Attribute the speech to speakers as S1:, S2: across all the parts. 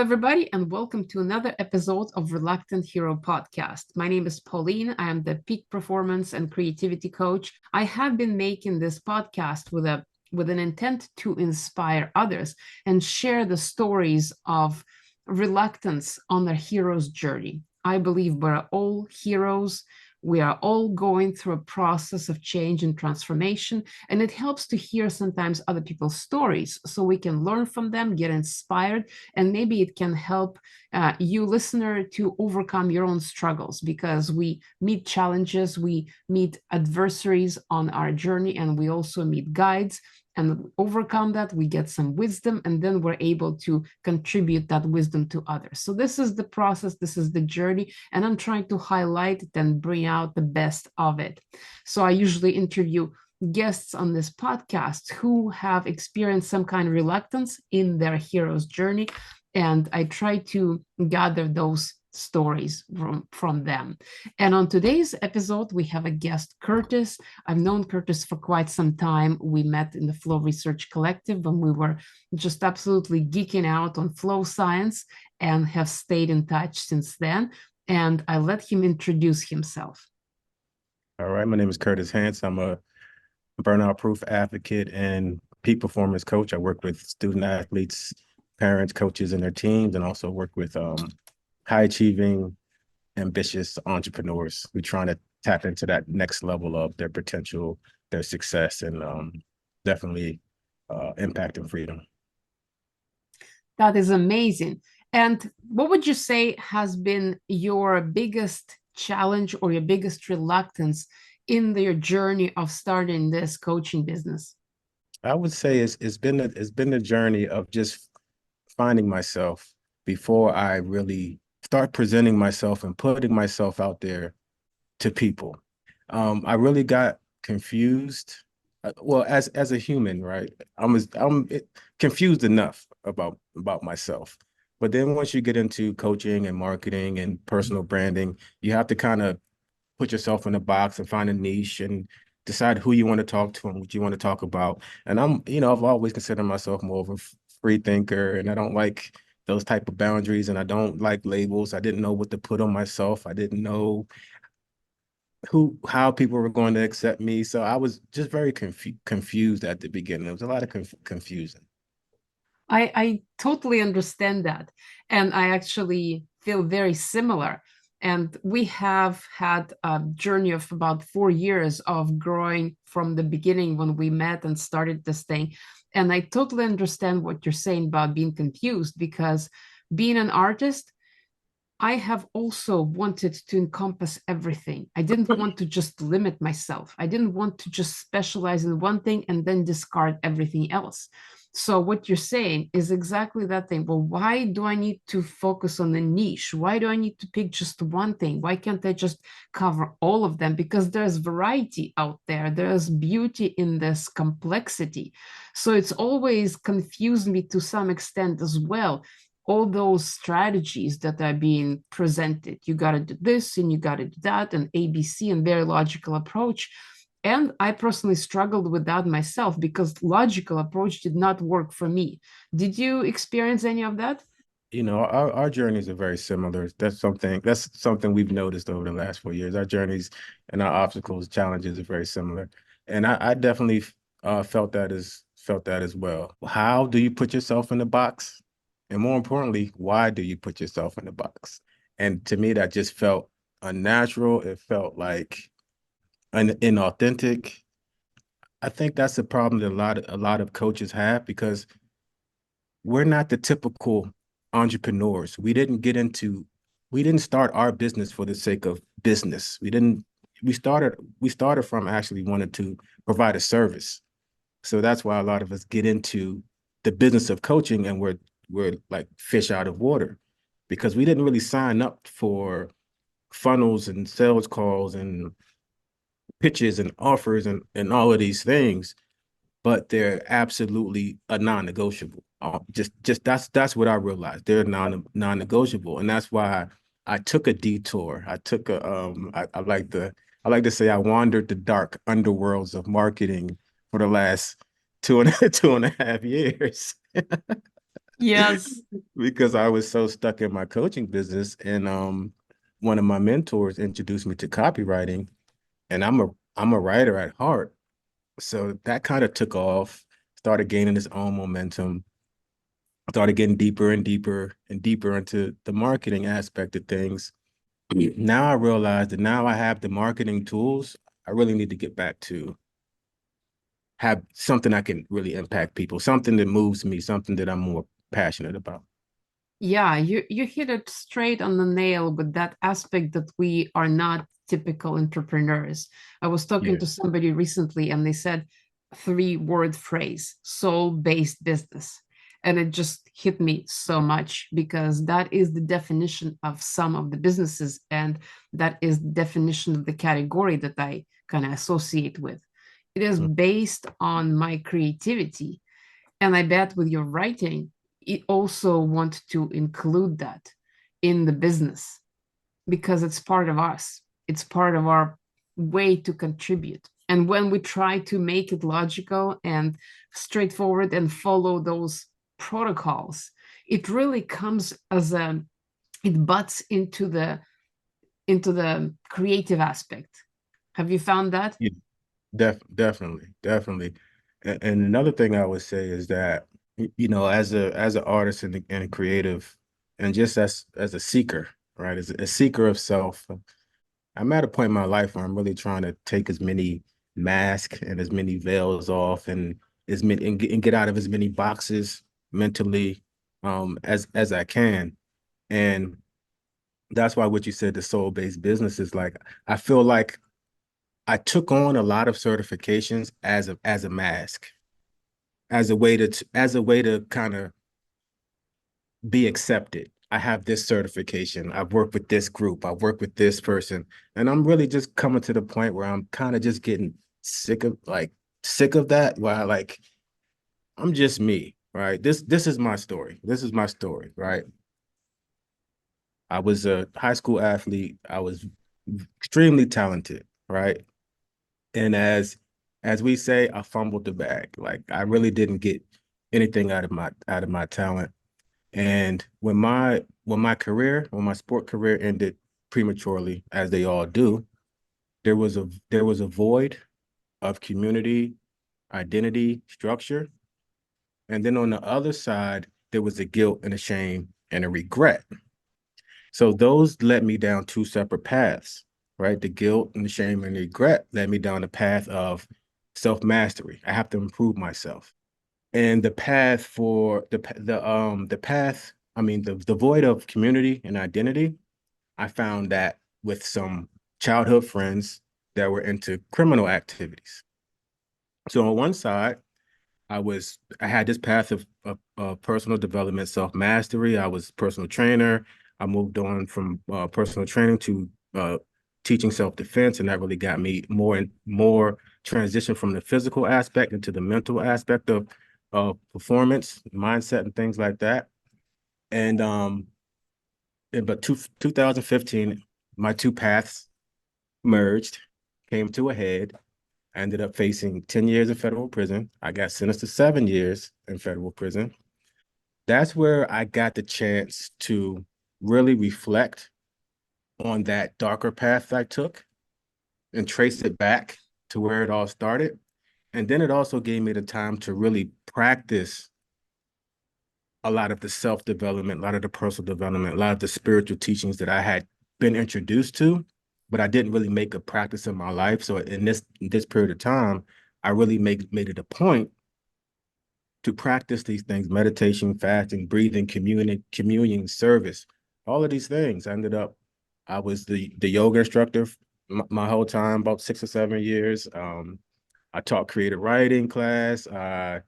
S1: everybody, and welcome to another episode of Reluctant Hero Podcast. My name is Pauline. I am the peak performance and creativity coach. I have been making this podcast with an intent to inspire others and share the stories of reluctance on their hero's journey. I believe we're all heroes. We are all going through a process of change and transformation, and it helps to hear sometimes other people's stories so we can learn from them, get inspired, and maybe it can help you, listener, to overcome your own struggles because we meet challenges, we meet adversaries on our journey, and we also meet guides. And overcome that, we get some wisdom, and then we're able to contribute that wisdom to others. So this is the process, this is the journey, and I'm trying to highlight it and bring out the best of it. So I usually interview guests on this podcast who have experienced some kind of reluctance in their hero's journey, and I try to gather those stories from them. And on today's episode, we have a guest, Curtis. I've known Curtis for quite some time. We met in the Flow Research Collective when we were just absolutely geeking out on flow science and have stayed in touch since then. And I let him introduce himself.
S2: All right, my name is Curtis Hance. I'm a burnout-proof advocate and peak performance coach. I work with student athletes, parents, coaches, and their teams, and also work with high-achieving, ambitious entrepreneurs who are trying to tap into that next level of their potential, their success, and definitely impact and freedom.
S1: That is amazing. And what would you say has been your biggest challenge or your biggest reluctance in your journey of starting this coaching business?
S2: I would say it's been a journey of just finding myself before I really start presenting myself and putting myself out there to people. I really got confused. Well, as a human, right? I'm confused enough about myself. But then once you get into coaching and marketing and personal branding, you have to kind of put yourself in a box and find a niche and decide who you want to talk to and what you want to talk about. And I've always considered myself more of a free thinker, and I don't like those type of boundaries, and I don't like labels. I didn't know what to put on myself. I didn't know how people were going to accept me. So I was just very confused at the beginning. There was a lot of confusion.
S1: I totally understand that. And I actually feel very similar. And we have had a journey of about 4 years of growing from the beginning when we met and started this thing. And I totally understand what you're saying about being confused because being an artist, I have also wanted to encompass everything. I didn't want to just limit myself. I didn't want to just specialize in one thing and then discard everything else. So what you're saying is exactly that thing. Well, why do I need to focus on a niche? Why do I need to pick just one thing? Why can't I just cover all of them? Because there's variety out there. There's beauty in this complexity. So it's always confused me to some extent as well, all those strategies that are being presented. You got to do this and you got to do that, and ABC and very logical approach. And I personally struggled with that myself because logical approach did not work for me. Did you experience any of that?
S2: Our journeys are very similar. That's something we've noticed over the last 4 years. Our journeys and our obstacles, challenges are very similar. And I definitely felt that as well. How do you put yourself in the box? And more importantly, why do you put yourself in the box? And to me, that just felt unnatural. It felt like inauthentic. I think that's the problem that a lot of coaches have, because we're not the typical entrepreneurs. We didn't start our business for the sake of business. We started from actually wanting to provide a service. So that's why a lot of us get into the business of coaching, and we're like fish out of water, because we didn't really sign up for funnels and sales calls and pitches and offers and all of these things, but they're absolutely a non-negotiable. Just that's what I realized. They're non-negotiable, and that's why I took a detour. I took I like to say I wandered the dark underworlds of marketing for the last two and 2.5 years.
S1: Yes.
S2: because I was so stuck in my coaching business. And one of my mentors introduced me to copywriting, and I'm a writer at heart. So that kind of took off, started gaining its own momentum, started getting deeper and deeper and deeper into the marketing aspect of things. Now I realize that now I have the marketing tools. I really need to get back to have something I can really impact people, something that moves me, something that I'm more passionate about.
S1: Yeah, you hit it straight on the nail with that aspect that we are not typical entrepreneurs. I was talking
S2: Yeah.
S1: to somebody recently and they said three-word phrase, soul-based business. And it just hit me so much because that is the definition of some of the businesses, and that is the definition of the category that I kind of associate with. It is based on my creativity. And I bet with your writing, you also want to include that in the business because it's part of us. It's part of our way to contribute. And when we try to make it logical and straightforward and follow those protocols, it really comes as it butts into the creative aspect. Have you found that?
S2: Yeah, definitely, definitely. And another thing I would say is that, as an artist and a creative, and just as a seeker, right, as a seeker of self, I'm at a point in my life where I'm really trying to take as many masks and as many veils off, and as many and get out of as many boxes mentally, as I can. And that's why what you said, the soul-based business, is like, I feel like I took on a lot of certifications as a mask, as a way to kind of be accepted. I have this certification. I've worked with this group. I've worked with this person. And I'm really just coming to the point where I'm kind of just getting sick of that. Where I'm just me, right? This is my story. This is my story, right? I was a high school athlete. I was extremely talented, right? And as we say, I fumbled the bag. Like, I really didn't get anything out of my talent. And when my sport career ended prematurely, as they all do, there was a void of community, identity, structure. And then on the other side, there was a guilt and a shame and a regret. So those led me down two separate paths, right? The guilt and the shame and the regret led me down the path of self-mastery. I have to improve myself. And the path for the path, I mean, the void of community and identity, I found that with some childhood friends that were into criminal activities. So on one side, I had this path of personal development, self-mastery. I was personal trainer. I moved on from personal training to teaching self-defense, and that really got me more and more transition from the physical aspect into the mental aspect of performance, mindset, and things like that. And but 2015, my two paths merged, came to a head. I ended up facing 10 years in federal prison. I got sentenced to 7 years in federal prison. That's where I got the chance to really reflect on that darker path I took and trace it back to where it all started. And then it also gave me the time to really practice a lot of the self-development, a lot of the personal development, a lot of the spiritual teachings that I had been introduced to, but I didn't really make a practice in my life. So in this period of time, I really made it a point to practice these things: meditation, fasting, breathing, communion, service, all of these things. I was the yoga instructor my whole time, about 6 or 7 years. I taught creative writing class. I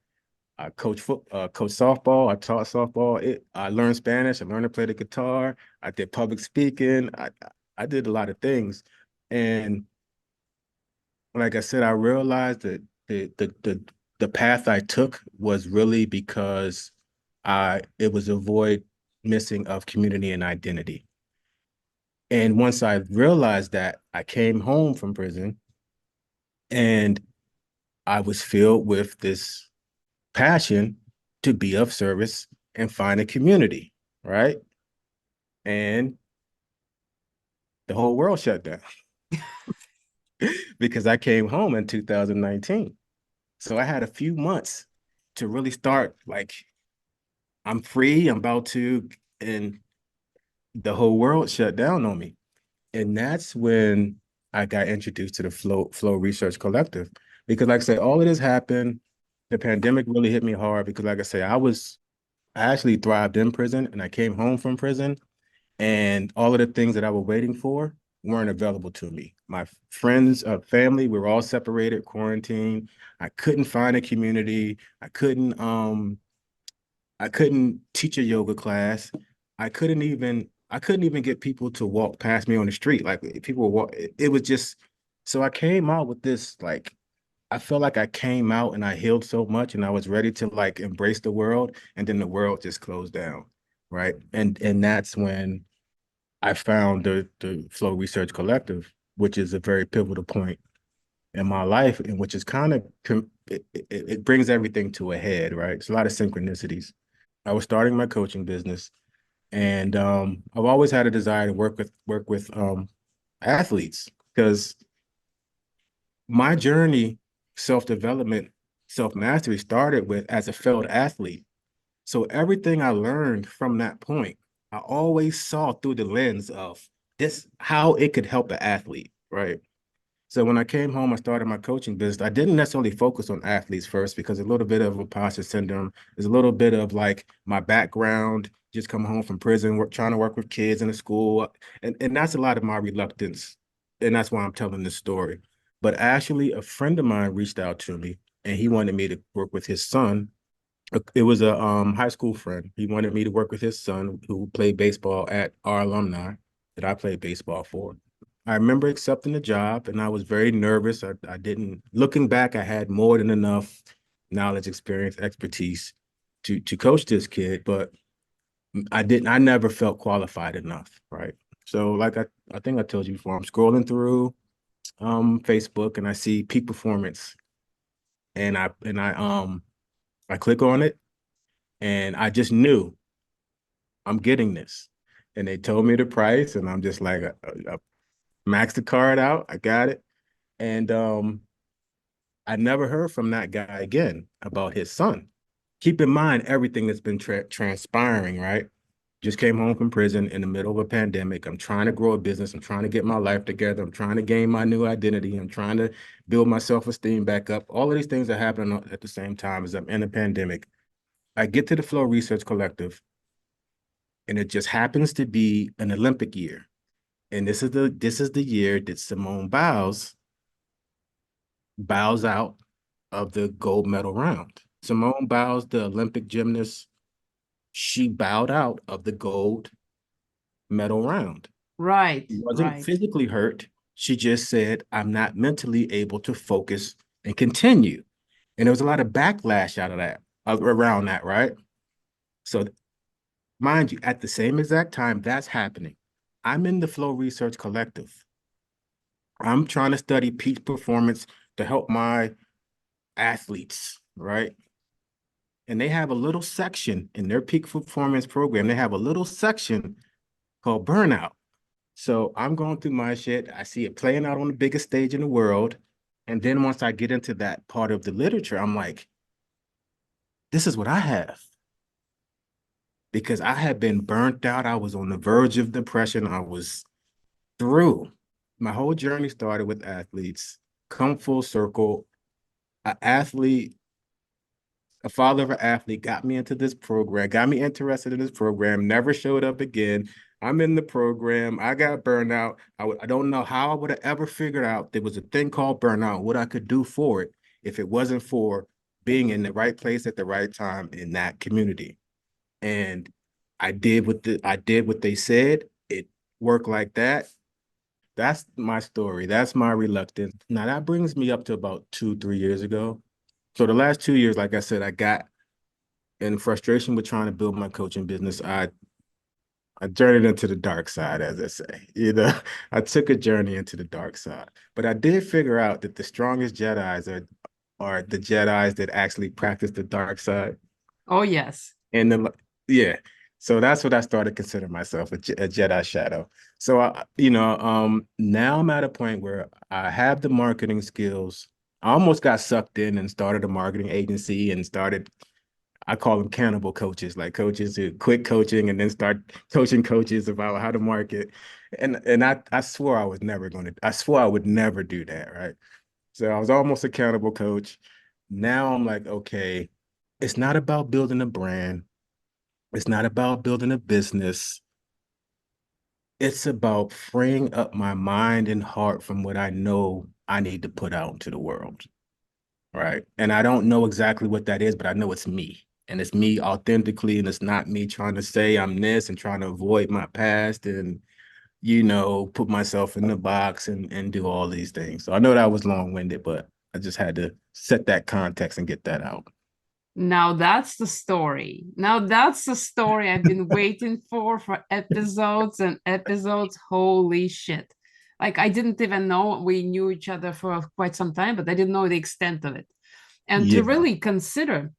S2: coach softball. I taught softball. I learned Spanish. I learned to play the guitar. I did public speaking. I did a lot of things. And like I said, I realized that the path I took was really because it was a void missing of community and identity. And once I realized that, I came home from prison and I was filled with this passion to be of service and find a community, right? And the whole world shut down because I came home in 2019. So I had a few months to really start like I'm free, I'm about to, and the whole world shut down on me. And that's when I got introduced to the Flow Research Collective. Because like I say, all of this happened. The pandemic really hit me hard because like I say, I actually thrived in prison and I came home from prison and all of the things that I was waiting for weren't available to me. My friends, family, we were all separated, quarantined. I couldn't find a community. I couldn't teach a yoga class. I couldn't even get people to walk past me on the street. Like people were walk, it was just so I came out with this like I felt like I came out and I healed so much and I was ready to like embrace the world and then the world just closed down. Right. And that's when I found the Flow Research Collective, which is a very pivotal point in my life and which is kind of it brings everything to a head, right? It's a lot of synchronicities. I was starting my coaching business, and I've always had a desire to work with athletes because my journey, self-development, self-mastery started with as a failed athlete. So everything I learned from that point, I always saw through the lens of this, how it could help an athlete, right? So when I came home, I started my coaching business. I didn't necessarily focus on athletes first because a little bit of imposter syndrome. There's a little bit of like my background, just coming home from prison, trying to work with kids in the school. And that's a lot of my reluctance. And that's why I'm telling this story. But actually, a friend of mine reached out to me and he wanted me to work with his son. It was a high school friend. He wanted me to work with his son who played baseball at our alumni that I played baseball for. I remember accepting the job and I was very nervous. I didn't, looking back, I had more than enough knowledge, experience, expertise to coach this kid, but I never felt qualified enough, right? So like I think I told you before, I'm scrolling through Facebook and I see peak performance and I click on it and I just knew I'm getting this. And they told me the price and I'm just like I maxed the card out. I got it. And I never heard from that guy again about his son. Keep in mind everything that's been transpiring, right? Just came home from prison in the middle of a pandemic. I'm trying to grow a business. I'm trying to get my life together. I'm trying to gain my new identity. I'm trying to build my self-esteem back up. All of these things are happening at the same time as I'm in a pandemic. I get to the Flow Research Collective, and it just happens to be an Olympic year. And this is the year that Simone bows out of the gold medal round. Simone Biles, the Olympic gymnast, she bowed out of the gold medal round.
S1: Right,
S2: She wasn't
S1: right.
S2: physically hurt. She just said, I'm not mentally able to focus and continue. And there was a lot of backlash out of that, around that, right? So, mind you, at the same exact time that's happening, I'm in the Flow Research Collective. I'm trying to study peak performance to help my athletes, right? And they have a little section in their peak performance program. They have a little section called burnout. So I'm going through my shit. I see it playing out on the biggest stage in the world. And then once I get into that part of the literature, I'm like, this is what I have. Because I had been burnt out. I was on the verge of depression. I was through. My whole journey started with athletes, come full circle. An athlete, a father of an athlete got me into this program, got me interested in this program, never showed up again. I'm in the program. I got burned out. I don't know how I would have ever figured out there was a thing called burnout, what I could do for it if it wasn't for being in the right place at the right time in that community. And I did what they said. It worked like that. That's my story. That's my reluctance. Now that brings me up to about 2, 3 years ago. So the last 2 years, like I said, I got in frustration with trying to build my coaching business. I journeyed into the dark side, as I say. I took a journey into the dark side. But I did figure out that the strongest Jedis are the Jedis that actually practice the dark side.
S1: Oh, yes.
S2: And Yeah. So that's what I started considering myself, a Jedi Shadow. So now I'm at a point where I have the marketing skills. I almost got sucked in and started a marketing agency and started, I call them cannibal coaches, like coaches who quit coaching and then start coaching coaches about how to market. And I swore I swore I would never do that, right? So I was almost a cannibal coach. Now I'm like, okay, it's not about building a brand. It's not about building a business. It's about freeing up my mind and heart from what I know I need to put out into the world. Right. And I don't know exactly what that is, but I know it's me. And it's me authentically. And it's not me trying to say I'm this and trying to avoid my past and, put myself in the box and do all these things. So I know that was long-winded, but I just had to set that context and get that out.
S1: Now that's the story. Now that's the story I've been waiting for episodes and episodes. Holy shit. Like I didn't even know we knew each other for quite some time, but I didn't know the extent of it. And to
S2: Yeah.
S1: really consider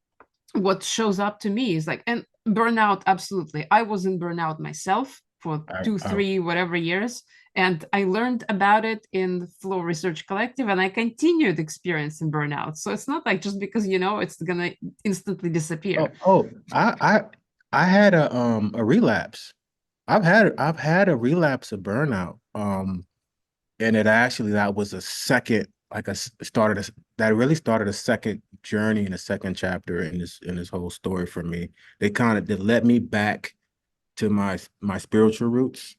S1: what shows up to me is like, and burnout, absolutely. I was in burnout myself for
S2: I,
S1: two,
S2: I,
S1: 3 whatever years, and I learned about it in Flow Research Collective, and I continued experiencing burnout. So it's not like just because it's gonna instantly disappear.
S2: I had a relapse. I've had a relapse of burnout. And it actually that was a second, like a started a, that really started a second journey and a second chapter in this whole story for me. They led me back to my spiritual roots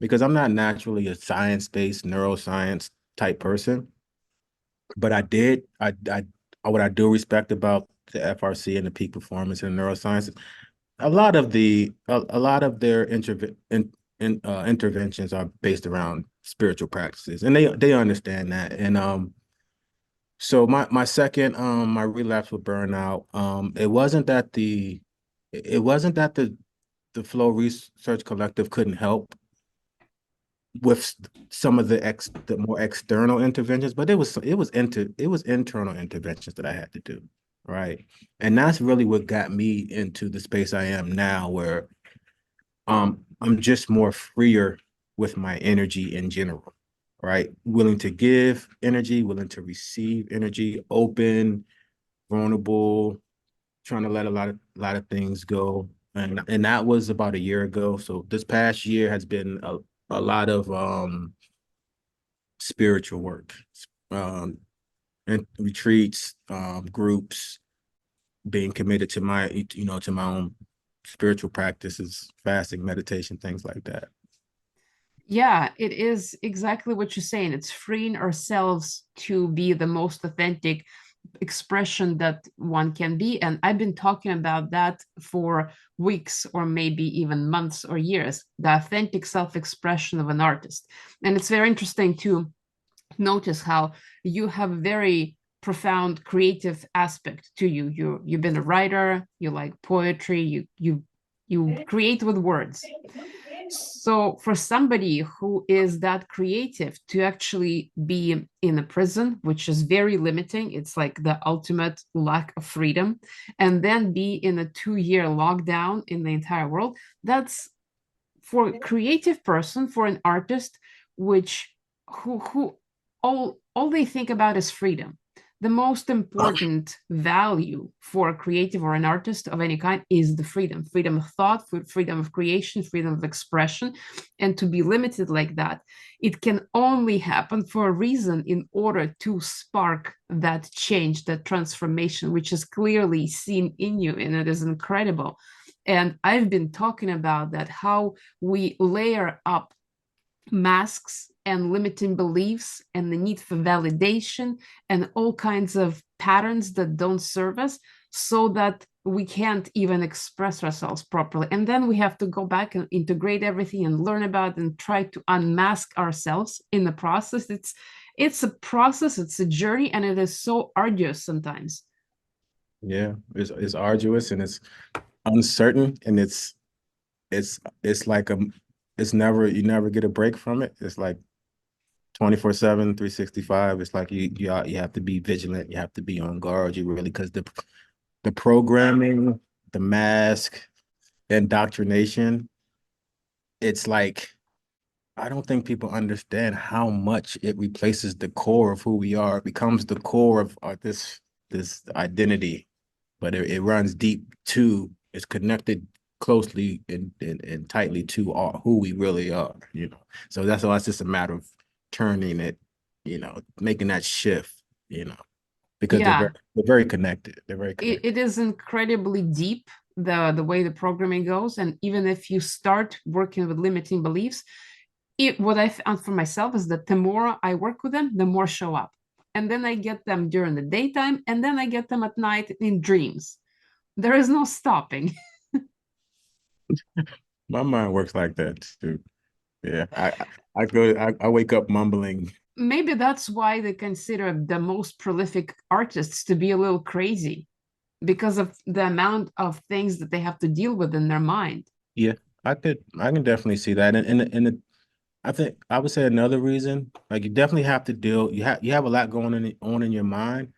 S2: because I'm not naturally a science-based neuroscience type person, but I what I do respect about the FRC and the peak performance and neuroscience, a lot of their interventions are based around spiritual practices, and they understand that. And so my second my relapse with burnout, it wasn't that the Flow Research Collective couldn't help with some of the more external interventions, but it was internal interventions that I had to do, right? And that's really what got me into the space I am now, where I'm just more freer with my energy in general, right? Willing to give energy, willing to receive energy, open, vulnerable, trying to let a lot of things go. And that was about a year ago. So this past year has been a lot of spiritual work, um, and retreats, groups, being committed to to my own spiritual practices, fasting, meditation, things like that.
S1: Yeah, it is exactly what you're saying. It's freeing ourselves to be the most authentic expression that one can be. And I've been talking about that for weeks or maybe even months or years, the authentic self-expression of an artist. And it's very interesting to notice how you have a very profound creative aspect to you. You've been a writer, you like poetry, you create with words. So for somebody who is that creative to actually be in a prison, which is very limiting, it's like the ultimate lack of freedom, and then be in a 2 year lockdown in the entire world, that's for a creative person, for an artist, which who all they think about is freedom. The most important value for a creative or an artist of any kind is the freedom of thought, freedom of creation, freedom of expression. And to be limited like that, it can only happen for a reason in order to spark that change, that transformation, which is clearly seen in you, and it is incredible. And I've been talking about that, how we layer up masks and limiting beliefs and the need for validation and all kinds of patterns that don't serve us, so that we can't even express ourselves properly. And then we have to go back and integrate everything and learn about and try to unmask ourselves in the process. It's a process, it's a journey, and it is so arduous sometimes.
S2: Yeah, it's arduous and it's uncertain and it's like it's never you never get a break from it. It's like 24/7, 365. It's like you have to be vigilant, you have to be on guard, you really because the programming, the mask, indoctrination, it's like I don't think people understand how much it replaces the core of who we are. It becomes the core of this identity, but it runs deep to, it's connected closely and tightly to who we really are, you know. So that's why it's just a matter of turning it, you know, making that shift, you know, because
S1: Yeah,
S2: they're very connected. They're very
S1: it
S2: connected.
S1: is incredibly deep, the way the programming goes. And even if you start working with limiting beliefs, what I found for myself is that the more I work with them, the more show up. And then I get them during the daytime, and then I get them at night in dreams. There is no stopping.
S2: My mind works like that too. Yeah, I wake up mumbling.
S1: Maybe that's why they consider the most prolific artists to be a little crazy, because of the amount of things that they have to deal with in their mind.
S2: Yeah, I can definitely see that, I think I would say another reason, like you definitely have to deal. You have a lot going on in your mind,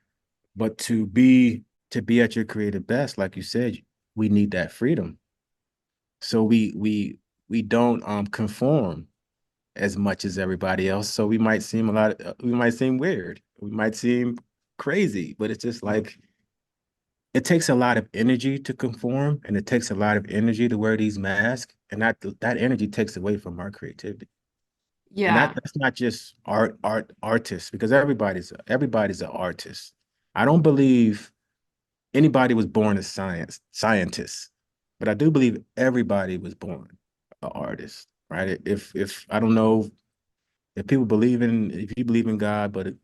S2: but to be at your creative best, like you said, we need that freedom. So we don't conform as much as everybody else. So we might seem weird. We might seem crazy, but it's just like it takes a lot of energy to conform, and it takes a lot of energy to wear these masks, and that energy takes away from our creativity. And
S1: Yeah.
S2: that's not just artists, because everybody's an artist. I don't believe anybody was born a scientist, but I do believe everybody was born an artist, right? If I don't know if you believe in God, but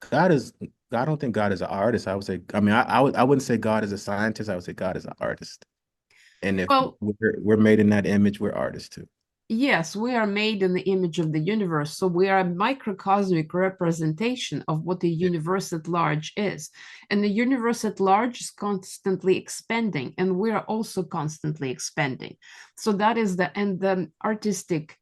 S2: God is I don't think God is an artist. I would say, I mean, I wouldn't say God is a scientist. I would say God is an artist. And if
S1: Well,
S2: we're made in that image, we're artists too.
S1: yes, we are made in the image of the universe, so we are a microcosmic representation of what the
S2: Yeah.
S1: universe at large is. And the universe at large is constantly expanding, and we are also constantly expanding. So that is the artistic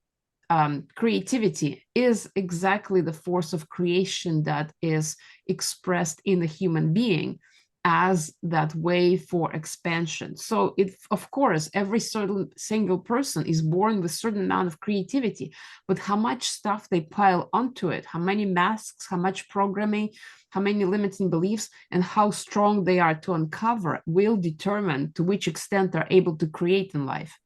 S1: creativity is exactly the force of creation that is expressed in the human being as that way for expansion. So if of course every certain single person is born with a certain amount of creativity, but how much stuff they pile onto it, how many masks, how much programming, how many limiting beliefs, and how strong they are to uncover will determine to which extent they're able to create in life.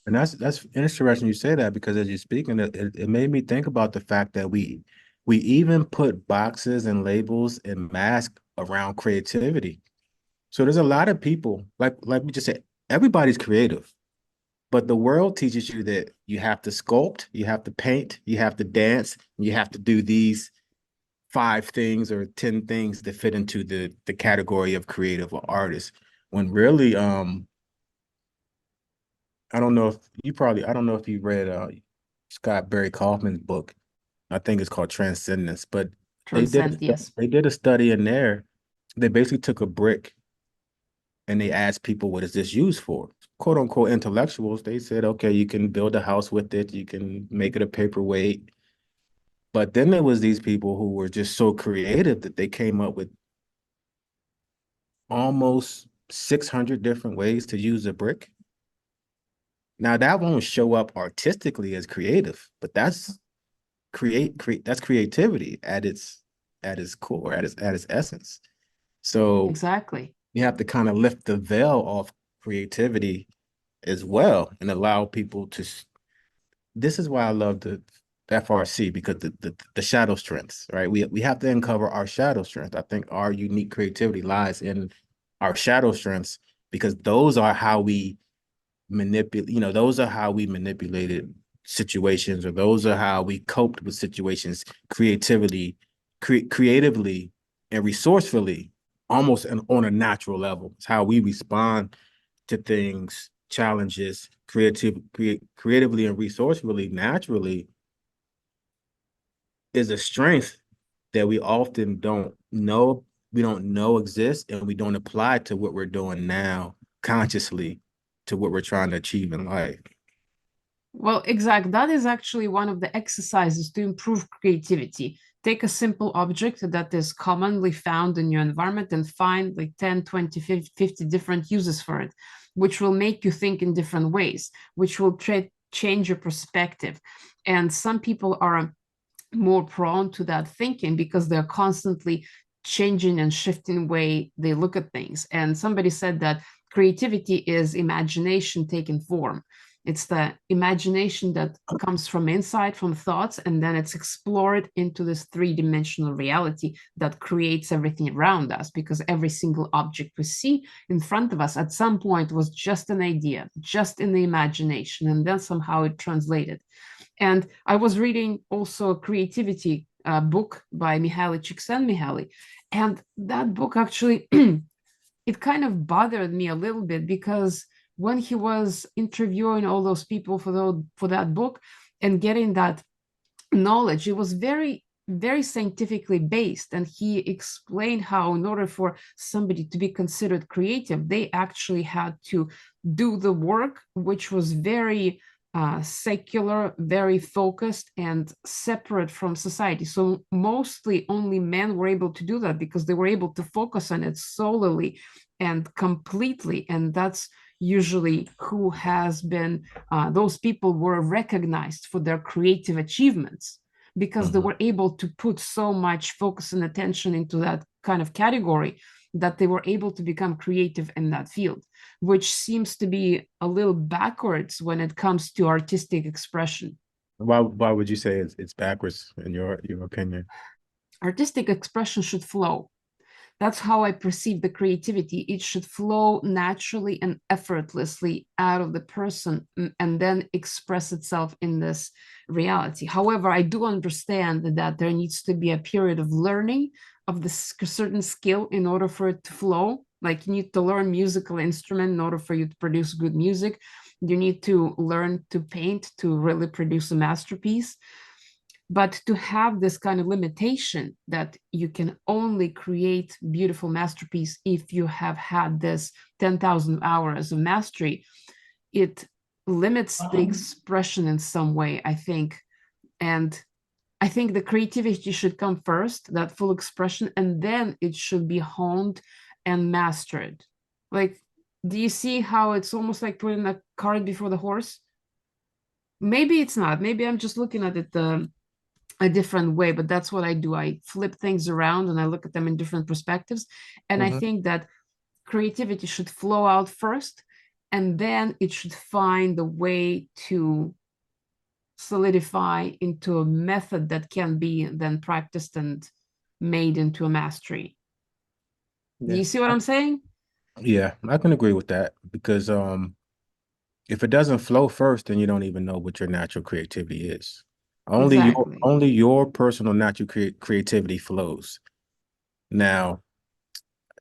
S2: And that's interesting you say that, because as you're speaking, it made me think about the fact that we even put boxes and labels and masks around creativity. So there's a lot of people, like we just said, everybody's creative, but the world teaches you that you have to sculpt, you have to paint, you have to dance, you have to do these 5 things or 10 things that fit into the category of creative or artist. When really, I don't know if you read Scott Barry Kaufman's book. I think it's called Transcendence, but
S1: Transcend, yes.
S2: they did a study in there. They basically took a brick and they asked people, what is this used for? Quote unquote intellectuals. They said, okay, you can build a house with it, you can make it a paperweight. But then there was these people who were just so creative that they came up with almost 600 different ways to use a brick. Now that won't show up artistically as creative, but that's creativity at its core, at its essence. So
S1: Exactly.
S2: you have to kind of lift the veil off creativity as well and allow people to. This is why I love the FRC, because the shadow strengths, right? We have to uncover our shadow strengths. I think our unique creativity lies in our shadow strengths, because those are how we manipulate, you know, those are how we manipulated situations, or those are how we coped with situations creatively and resourcefully, almost on a natural level. It's how we respond to things, challenges, creatively and resourcefully, naturally, is a strength that we don't know exists, and we don't apply to what we're doing now consciously, to what we're trying to achieve in life.
S1: Well, exact. That is actually one of the exercises to improve creativity. Take a simple object that is commonly found in your environment and find like 10, 20, 50 different uses for it. which will make you think in different ways, which will change your perspective. And some people are more prone to that thinking because they're constantly changing and shifting the way they look at things. And somebody said that creativity is imagination taking form. It's the imagination that comes from inside, from thoughts, and then it's explored into this three-dimensional reality that creates everything around us, because every single object we see in front of us at some point was just an idea, just in the imagination, and then somehow it translated. And I was reading also a creativity book by Mihaly Csikszentmihalyi, and that book actually it kind of bothered me a little bit, because when he was interviewing all those people for that book and getting that knowledge, it was very scientifically based, and he explained how in order for somebody to be considered creative, they actually had to do the work, which was very secular, very focused, and separate from society. So mostly only men were able to do that because they were able to focus on it solely and completely. And that's usually who has been, those people were recognized for their creative achievements, because they were able to put so much focus and attention into that kind of category that they were able to become creative in that field, which seems to be a little backwards when it comes to artistic expression.
S2: Why would you say it's backwards in your opinion?
S1: Artistic expression should flow. That's how I perceive the creativity. It should flow naturally and effortlessly out of the person and then express itself in this reality. However, I do understand that there needs to be a period of learning of this certain skill in order for it to flow. Like, you need to learn musical instrument in order for you to produce good music. You need to learn to paint to really produce a masterpiece. But to have this kind of limitation that you can only create beautiful masterpiece if you have had this 10,000 hours of mastery, it limits the expression in some way, I think. And I think the creativity should come first, that full expression, and then it should be honed and mastered. Like, do you see how it's almost like putting a cart before the horse? Maybe it's not. Maybe I'm just looking at it a different way, but that's what I do. I flip things around and I look at them in different perspectives. And I think that creativity should flow out first, and then it should find a way to solidify into a method that can be then practiced and made into a mastery. Do
S2: Yeah.
S1: you see what I'm saying?
S2: Yeah, I can agree with that because if it doesn't flow first, then you don't even know what your natural creativity is.
S1: Exactly.
S2: Only your personal natural creativity flows. Now,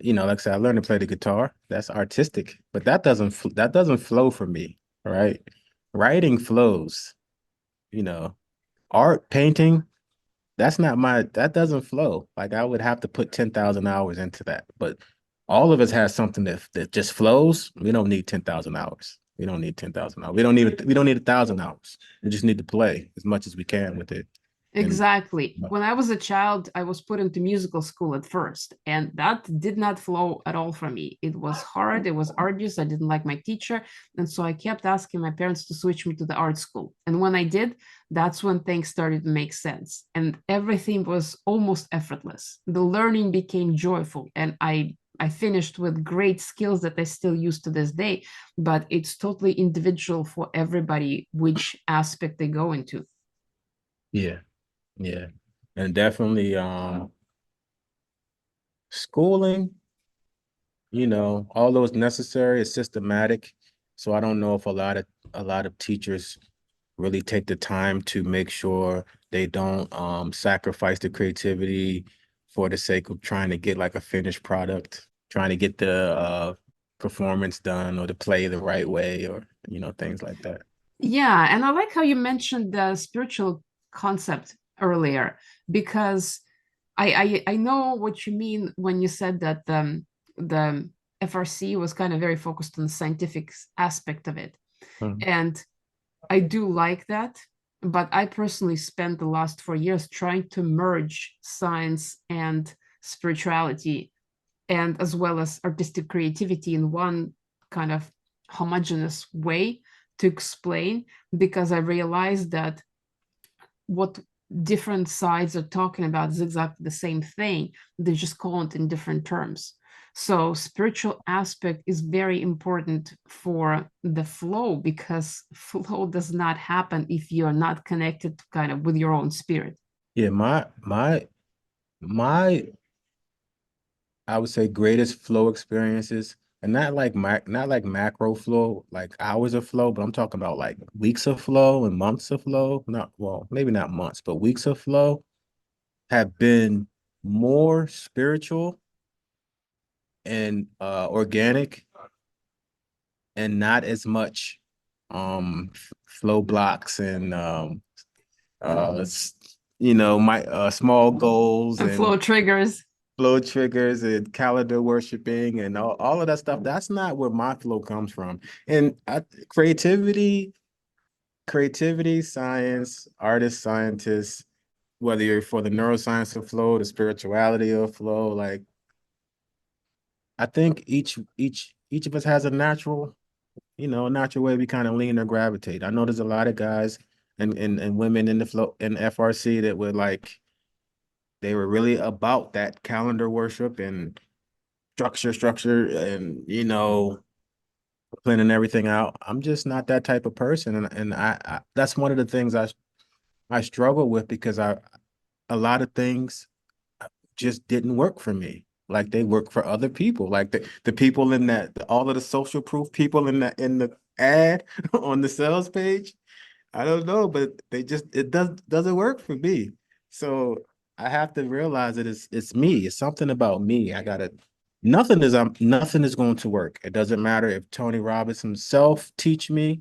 S2: like I said, I learned to play the guitar. That's artistic, but that doesn't flow for me, right? Writing flows, you know. Art, painting, that doesn't flow. Like, I would have to put 10,000 hours into that. But all of us has something that just flows. We don't need 10,000 hours. We don't need 10,000 hours. We don't need 1,000 hours. We just need to play as much as we can with it. And
S1: Exactly. When I was a child, I was put into musical school at first, and that did not flow at all for me. It was hard, it was arduous. I didn't like my teacher. And so I kept asking my parents to switch me to the art school. And when I did, that's when things started to make sense. And everything was almost effortless. The learning became joyful, and I finished with great skills that I still use to this day, but it's totally individual for everybody which aspect they go into.
S2: yeah, yeah. And definitely schooling, although it's necessary, it's systematic. So I don't know if a lot of teachers really take the time to make sure they don't sacrifice the creativity for the sake of trying to get like a finished product, trying to get the performance done or to play the right way, or things like that.
S1: Yeah, and I like how you mentioned the spiritual concept earlier, because I know what you mean when you said that the FRC was kind of very focused on the scientific aspect of it.
S2: Mhm.
S1: And I do like that, but I personally spent the last 4 years trying to merge science and spirituality, and as well as artistic creativity in one kind of homogeneous way to explain, because I realized that what different sides are talking about is exactly the same thing. They just call it in different terms. So spiritual aspect is very important for the flow, because flow does not happen if you're not connected kind of with your own spirit.
S2: Yeah, my I would say greatest flow experiences, and not like macro flow, like hours of flow, but I'm talking about like weeks of flow and months of flow. Not well, maybe not months, but weeks of flow have been more spiritual and organic, and not as much flow blocks and uh my small goals
S1: And
S2: and
S1: flow triggers.
S2: flow triggers and calendar worshiping and all of that stuff. That's not where my flow comes from. And creativity, science, artists, scientists, whether you're for the neuroscience of flow, the spirituality of flow, like I think each of us has a natural way we kind of lean or gravitate. I know there's a lot of guys and women in the flow in FRC that would like they were really about that calendar worship and structure and planning everything out. I'm just not that type of person, and I that's one of the things I struggle with because I a lot of things just didn't work for me. Like they work for other people. Like the people in that all of the social proof people in the ad on the sales page. I don't know, but it doesn't work for me. So I have to realize that it's me. It's something about me. I gotta nothing is going to work. It doesn't matter if Tony Robbins himself teach me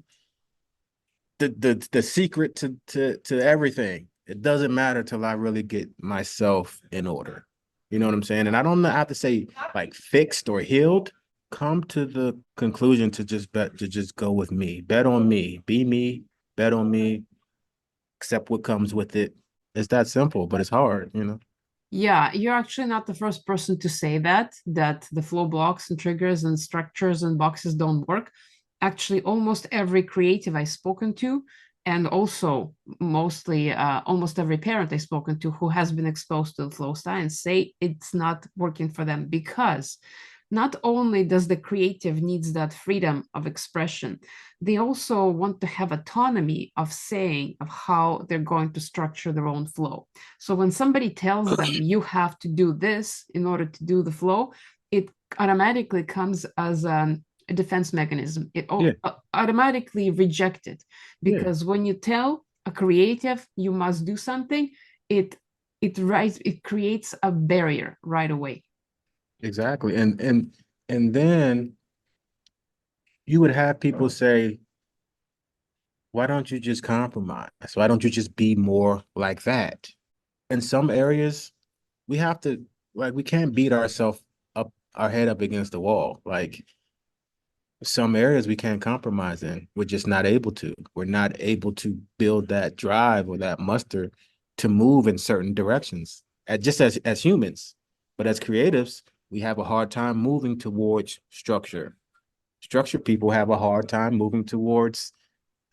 S2: the secret to everything. It doesn't matter till I really get myself in order. You know what I'm saying? And I don't have to say like fixed or healed. Come to the conclusion to just go with me. Bet on me. Be me. Bet on me. Accept what comes with it. It's that simple, but it's hard.
S1: Yeah, you're actually not the first person to say that the flow blocks and triggers and structures and boxes don't work. Actually, almost every creative I've spoken to, and also mostly almost every parent I've spoken to who has been exposed to the flow science, say it's not working for them, because not only does the creative needs that freedom of expression, they also want to have autonomy of saying of how they're going to structure their own flow. So when somebody tells them you have to do this in order to do the flow, it automatically comes as a defense mechanism. It
S2: Yeah,
S1: automatically rejected,
S2: yeah,
S1: because when you tell a creative you must do something, it it creates a barrier right away.
S2: exactly. And then you would have people say, why don't you just compromise? Why don't you just be more like that? In some areas, we have to we can't beat ourselves up our head up against the wall. Like some areas we can't compromise in. We're just not able to. We're not able to build that drive or that muster to move in certain directions. Just as humans, but as creatives, we have a hard time moving towards structure. Structured people have a hard time moving towards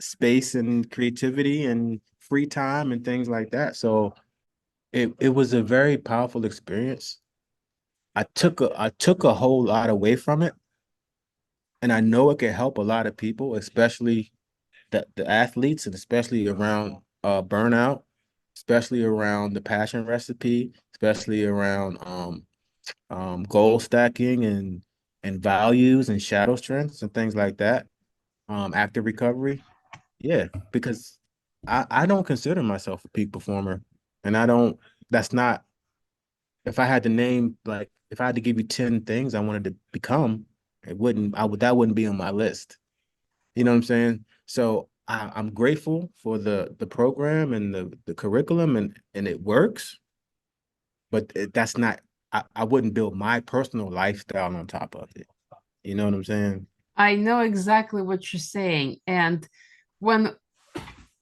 S2: space and creativity and free time and things like that. So it was a very powerful experience. I took a whole lot away from it, and I know it can help a lot of people, especially the athletes, and especially around burnout, especially around the passion recipe, especially around goal stacking and values and shadow strengths and things like that. Active recovery. Yeah, because I don't consider myself a peak performer, and I don't. That's not. If I had to name like if I had to give you 10 things I wanted to become, it wouldn't. I would that wouldn't be on my list. You know what I'm saying? So I'm grateful for the program and the curriculum and it works, but that's not. I wouldn't build my personal lifestyle on top of it. You know what I'm saying?
S1: I know exactly what you're saying. And when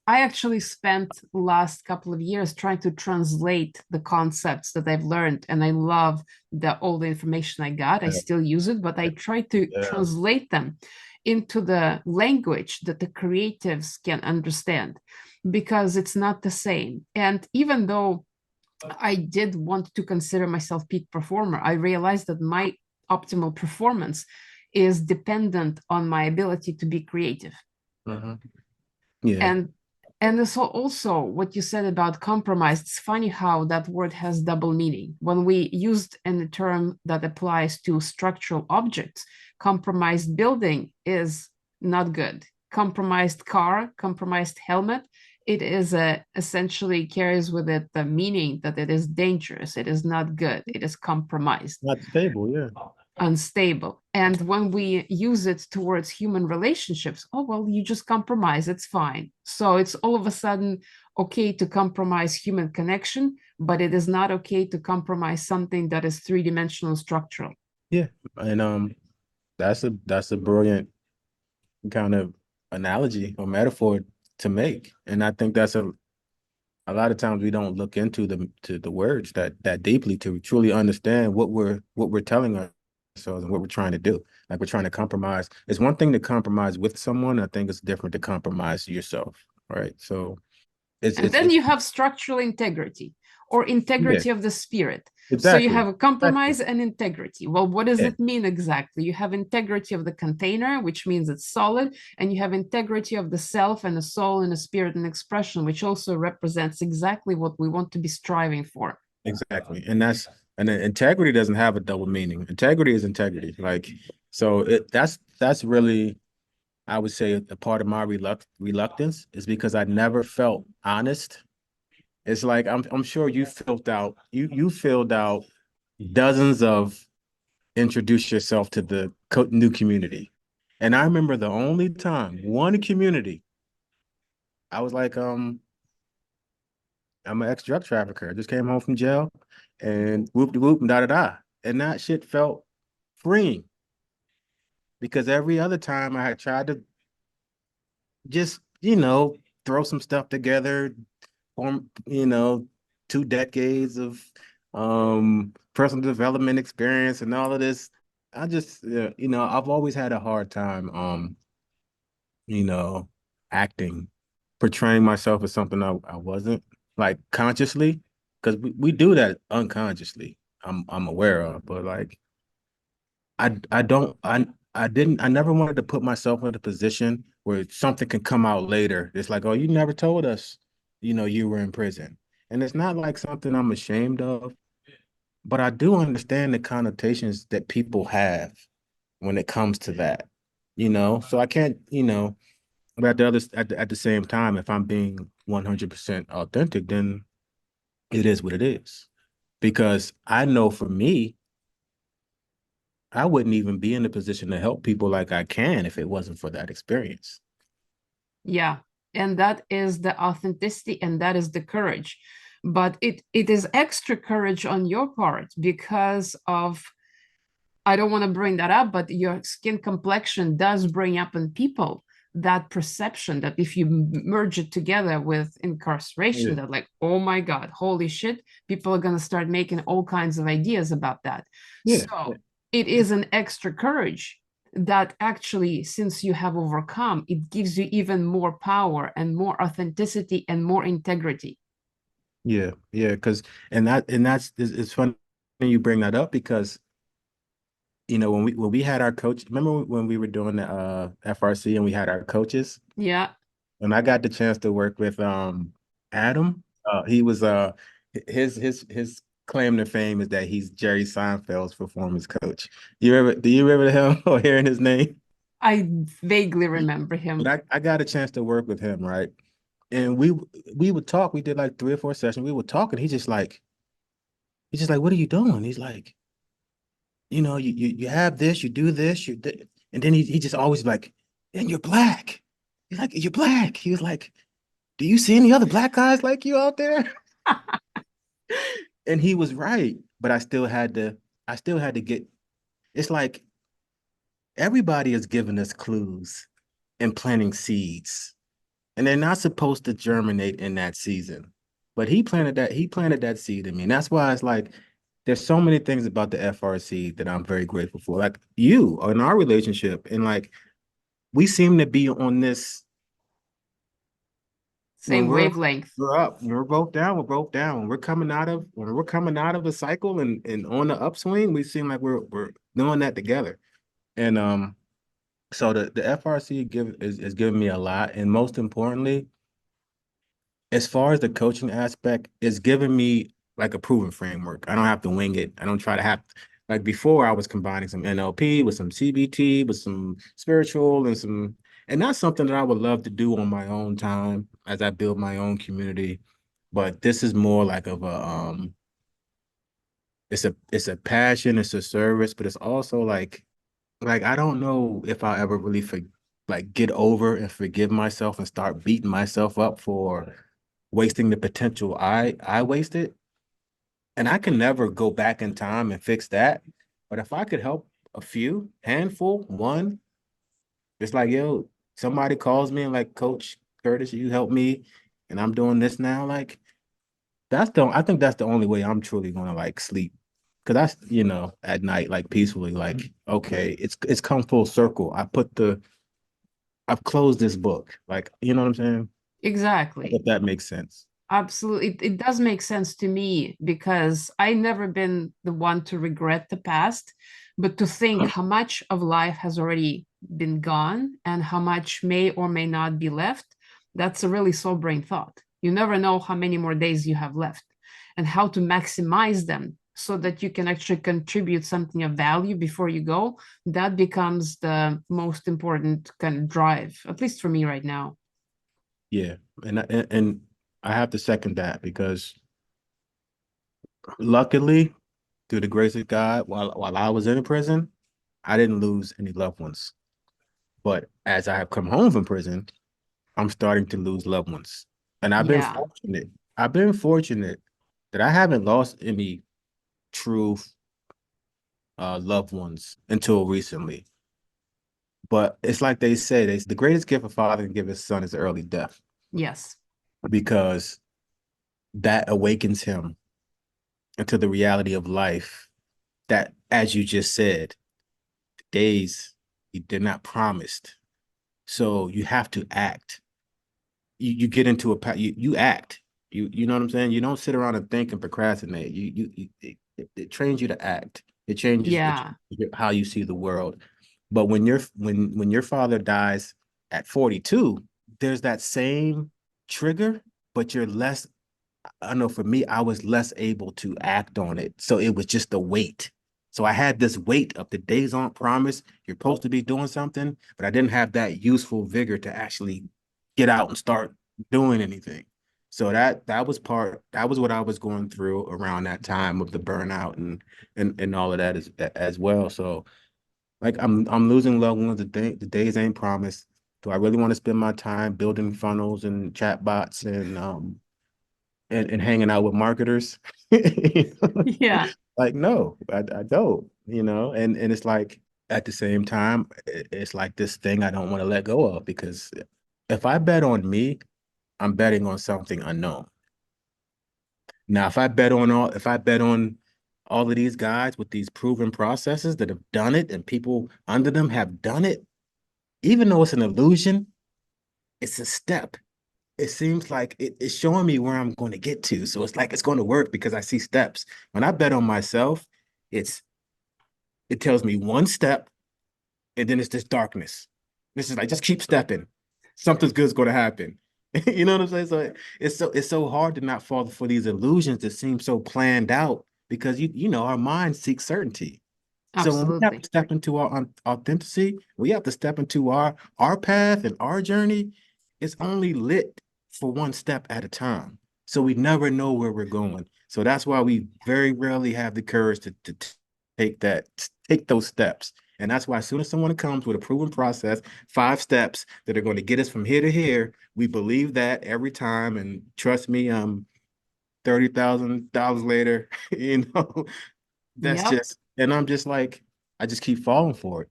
S1: I actually spent last couple of years trying to translate the concepts that I've learned, and I love all the information I got. I
S2: Yeah,
S1: still use it, but I try to
S2: yeah,
S1: translate them. into the language that the creatives can understand, because it's not the same. And even though I did want to consider myself peak performer, I realized that my optimal performance is dependent on my ability to be creative.
S2: Uh-huh. Yeah.
S1: And so also what you said about compromise, it's funny how that word has double meaning. When we used in a term that applies to structural objects, compromised building is not good. Compromised car, compromised helmet, it is essentially carries with it the meaning that it is dangerous, it is not good, it is compromised,
S2: Not stable, yeah.
S1: unstable. And when we use it towards human relationships, oh, well, you just compromise, it's fine. So it's all of a sudden okay to compromise human connection, but it is not okay to compromise something that is three-dimensional structural.
S2: Yeah. And that's a brilliant kind of analogy or metaphor to make. And I think that's a lot of times we don't look into the words that deeply to truly understand what we're telling ourselves and what we're trying to do. Like we're trying to compromise. It's one thing to compromise with someone. I think it's different to compromise yourself, right? So
S1: And then
S2: it's
S1: you have structural integrity or
S2: yeah,
S1: integrity of the spirit. So you
S2: exactly.
S1: have a
S2: Exactly.
S1: compromise and integrity. Well, what does
S2: Yeah,
S1: it mean exactly? You have integrity of the container, which means it's solid, and you have integrity of the self and the soul and the spirit and expression, which also represents exactly what we want to be striving for.
S2: exactly. And then integrity doesn't have a double meaning. Integrity is integrity. Like so that's really I would say a part of my reluctance is because I never felt honest. It's like I'm sure you filled out dozens of introduce yourself to the new community. And I remember the only time one community I was like I'm an ex-drug trafficker. I just came home from jail and whoop de whoop and da da da. And that shit felt freeing because every other time I had tried to just, throw some stuff together, form, 2 decades of personal development experience and all of this. I just, I've always had a hard time, you know, acting, portraying myself as something I wasn't, like consciously, because we do that unconsciously. I'm aware of, but like I don't I never wanted to put myself in a position where something can come out later. It's like, oh, you never told us, you were in prison. And it's not like something I'm ashamed of, but I do understand the connotations that people have when it comes to that. So I can't, but at the same time, if I'm being 100% authentic, then it is what it is. Because I know for me, I wouldn't even be in a position to help people like I can if it wasn't for that experience.
S1: Yeah. And that is the authenticity and that is the courage. But it is extra courage on your part because of, I don't want to bring that up, but your skin complexion does bring up in people that perception that if you merge it together with incarceration,
S2: Yeah.
S1: that like, oh my God, holy shit, people are going to start making all kinds of ideas about that.
S2: Yeah.
S1: So it is an extra courage that actually, since you have overcome, it gives you even more power and more authenticity and more integrity.
S2: Yeah. Yeah. Because, it's funny you bring that up because, when we had our coach, remember when we were doing the FRC and we had our coaches?
S1: Yeah.
S2: And I got the chance to work with Adam. He was his claim to fame is that he's Jerry Seinfeld's performance coach. Do you remember him or hearing his name?
S1: I vaguely remember
S2: But
S1: him.
S2: I got a chance to work with him, right? And we would talk. We did like 3 or 4 sessions. We would talk, and he's just like, what are you doing? He's like, you have this, you do this, and then he just always like, and you're black. He's like, you're black. He was like, do you see any other black guys like you out there? And he was right, but I still had to get, it's like everybody is giving us clues and planting seeds, and they're not supposed to germinate in that season. But he planted that seed in me. And that's why it's like there's so many things about the FRC that I'm very grateful for. Like you in our relationship, and like we seem to be on this when
S1: Same wavelength.
S2: we're up, when we're both down, we're both down. When we're coming out of a cycle and on the upswing, we seem like we're doing that together. And so the FRC is giving me a lot. And most importantly, as far as the coaching aspect, it's giving me like a proven framework. I don't have to wing it. I don't try to have like before I was combining some NLP with some CBT, with some spiritual and some, and that's something that I would love to do on my own time as I build my own community. But this is more like of a it's a passion, it's a service, but it's also like I don't know if I ever really like get over and forgive myself and start beating myself up for wasting the potential I wasted. And I can never go back in time and fix that. But if I could help a few, handful, one, it's like, yo, somebody calls me and like, Coach Curtis, you help me, and I'm doing this now. Like, I think that's the only way I'm truly gonna like sleep. Cause that's, at night, like peacefully, like, okay, it's come full circle. I've closed this book. Like, you know what I'm saying? If
S1: Exactly.
S2: that makes sense.
S1: Absolutely. It does make sense to me because I never been the one to regret the past, but to think how much of life has already been gone and how much may or may not be left, that's a really sobering thought. You never know how many more days you have left and how to maximize them so that you can actually contribute something of value before you go. That becomes the most important kind of drive, at least for me right now.
S2: Yeah. And I have to second that because luckily, through the grace of God, while I was in prison, I didn't lose any loved ones. But as I have come home from prison, I'm starting to lose loved ones. And I've been
S1: Yeah.
S2: fortunate. I've been fortunate that I haven't lost any true loved ones until recently. But it's like they say, the greatest gift a father can give his son is early death
S1: Yes.
S2: because that awakens him into the reality of life that, as you just said, days they're not promised. So you have to act. You get into you act. You know what I'm saying? You don't sit around and think and procrastinate. It trains you to act. It
S1: Yeah.
S2: changes how you see the world. But when your father dies at 42, there's that same trigger, but you're less. I know for me, I was less able to act on it. So it was just a weight. So I had this weight of the days aren't promised. You're supposed to be doing something, but I didn't have that useful vigor to actually get out and start doing anything. So that was what I was going through around that time of the burnout and all of that as well. So like I'm losing loved ones. The days ain't promised. Do I really want to spend my time building funnels and chat bots and hanging out with marketers?
S1: Yeah.
S2: Like, no, I don't, and it's like at the same time, it's like this thing I don't want to let go of because if I bet on me, I'm betting on something unknown. Now, if I bet on all of these guys with these proven processes that have done it and people under them have done it, even though it's an illusion, it's a step. It seems like it's showing me where I'm going to get to. So it's like it's going to work because I see steps. When I bet on myself, it's it tells me one step and then it's this darkness. This is like just keep stepping. Something's good's going to happen. You know what I'm saying? So it's so hard to not fall for these illusions that seem so planned out because our mind seeks certainty. So when we have to
S1: Absolutely.
S2: step into our authenticity, we have to step into our path and our journey. It's only lit for one step at a time. So we never know where we're going. So that's why we very rarely have the courage to take those steps. And that's why as soon as someone comes with a proven process, 5 steps that are going to get us from here to here, we believe that every time. And trust me, $30,000 later, that's
S1: Yep.
S2: just, and I'm just like, I just keep falling for it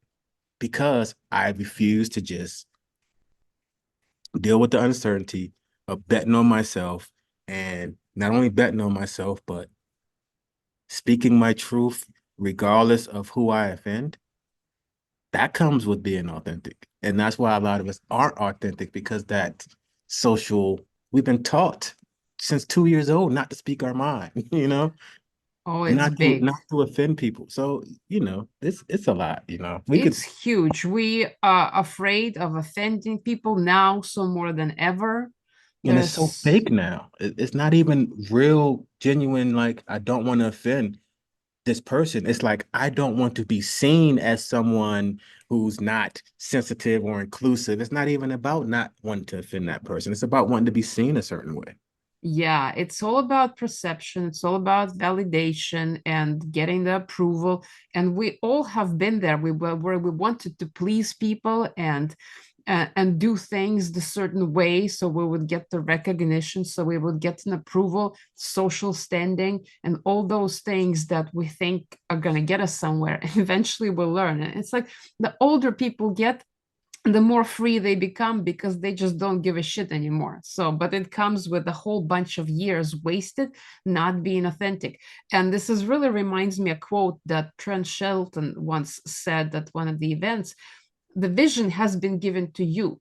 S2: because I refuse to just deal with the uncertainty of betting on myself and not only betting on myself, but speaking my truth regardless of who I offend. that comes with being authentic. And that's why a lot of us aren't authentic, because that social, we've been taught since 2 years old not to speak our mind,
S1: Oh,
S2: and
S1: it's big.
S2: not to offend people. So, it's a lot, We could,
S1: It's huge. We are afraid of offending people now, so more than ever.
S2: and it's so
S1: There's
S2: fake now. It's not even real, genuine, like I don't want to offend this person. It's like I don't want to be seen as someone who's not sensitive or inclusive. It's not even about not wanting to offend that person. It's about wanting to be seen a certain way.
S1: Yeah, it's all about perception. It's all about validation and getting the approval. And we all have been there. We were where we wanted to please people and do things the certain way, so we would get the recognition, so we would get an approval, social standing, and all those things that we think are going to get us somewhere. And eventually we'll learn. And it's like the older people get, the more free they become because they just don't give a shit anymore. So, but it comes with a whole bunch of years wasted not being authentic. And this is really reminds me a quote that Trent Shelton once said at one of the events. The vision has been given to you,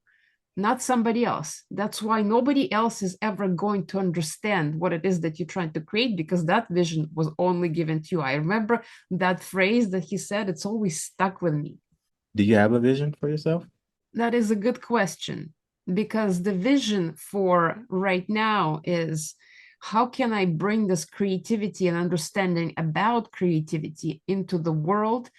S1: not somebody else. That's why nobody else is ever going to understand what it is that you're trying to create, because that vision was only given to you. I remember that phrase that he said, it's always stuck with me.
S2: Do you have a vision for yourself?
S1: That is a good question, because the vision for right now is, how can I bring this creativity and understanding about creativity into the world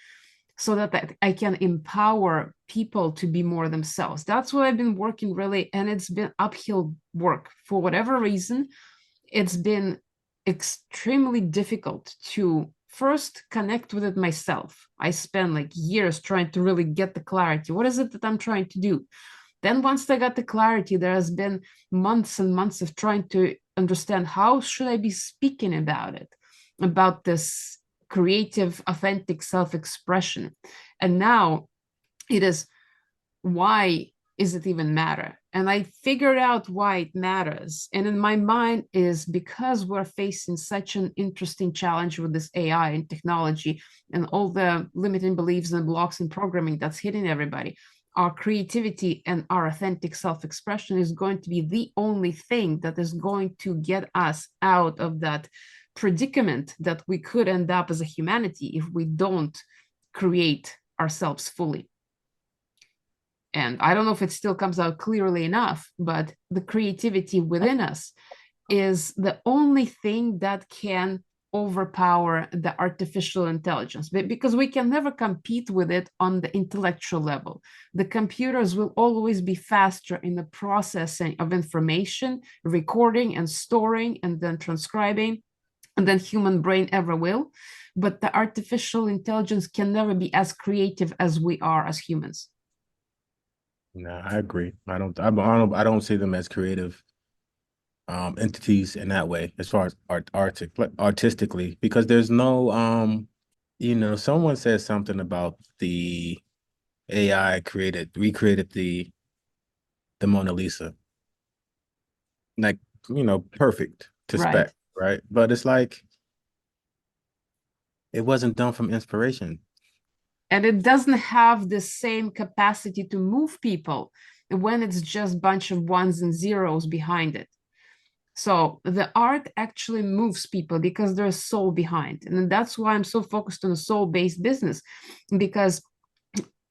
S1: so that I can empower people to be more themselves. That's what I've been working really, and it's been uphill work. For whatever reason, it's been extremely difficult to first connect with it myself. I spent like years trying to really get the clarity. What is it that I'm trying to do? Then once I got the clarity, there has been months and months of trying to understand, how should I be speaking about it, about this creative, authentic self-expression. And now it is, why is it even matter? And I figured out why it matters. And in my mind is because we're facing such an interesting challenge with this AI and technology and all the limiting beliefs and blocks in programming that's hitting everybody. Our creativity and our authentic self-expression is going to be the only thing that is going to get us out of that predicament that we could end up as a humanity if we don't create ourselves fully. And I don't know if it still comes out clearly enough, but the creativity within us is the only thing that can overpower the artificial intelligence, because we can never compete with it on the intellectual level. The computers will always be faster in the processing of information, recording and storing and then transcribing, than human brain ever will. But the artificial intelligence can never be as creative as we are as humans.
S2: No, I agree. I don't see them as creative entities in that way, as far as artistically, because there's no someone said something about the AI recreated the Mona Lisa, like, perfect to
S1: Right.
S2: spec, right? But it's like it wasn't done from inspiration.
S1: And it doesn't have the same capacity to move people when it's just a bunch of ones and zeros behind it. So the art actually moves people because there's soul behind. And that's why I'm so focused on a soul-based business, because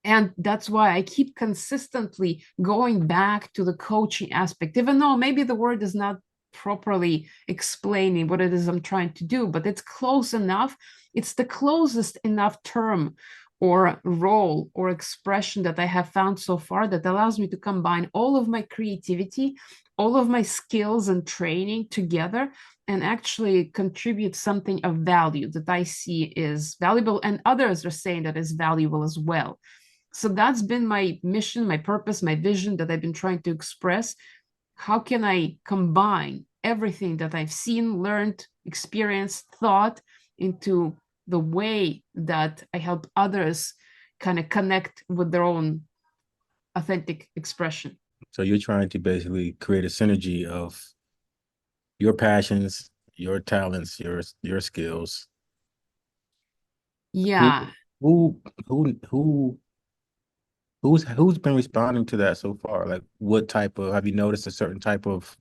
S1: and that's why I keep consistently going back to the coaching aspect, even though maybe the word is not properly explaining what it is I'm trying to do, but it's close enough. It's the closest enough term or role or expression that I have found so far that allows me to combine all of my creativity, all of my skills and training together, and actually contribute something of value that I see is valuable, and others are saying that is valuable as well. So that's been my mission, my purpose, my vision that I've been trying to express. How can I combine everything that I've seen, learned, experienced, thought into the way that I help others kind of connect with their own authentic expression?
S2: So you're trying to basically create a synergy of your passions, your talents, your skills. Who
S1: Yeah.
S2: who who Who's been responding to that so far? Like, what type of, have you noticed a certain type of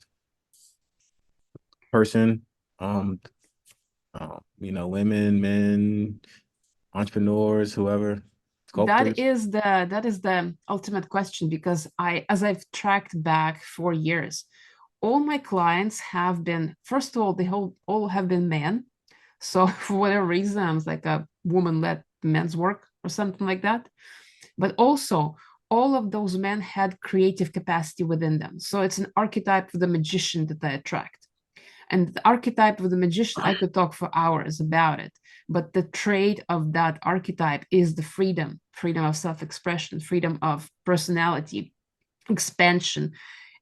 S2: person? Um, Women, men, entrepreneurs, whoever, sculptors.
S1: That is the ultimate question, because as I've tracked back 4 years, all my clients have been, first of all, they all have been men. So for whatever reason, I was like a woman-led men's work or something like that. But also, all of those men had creative capacity within them. So it's an archetype of the magician that I attract. And the archetype of the magician, I could talk for hours about it. But the trait of that archetype is the freedom of self expression, freedom of personality, expansion,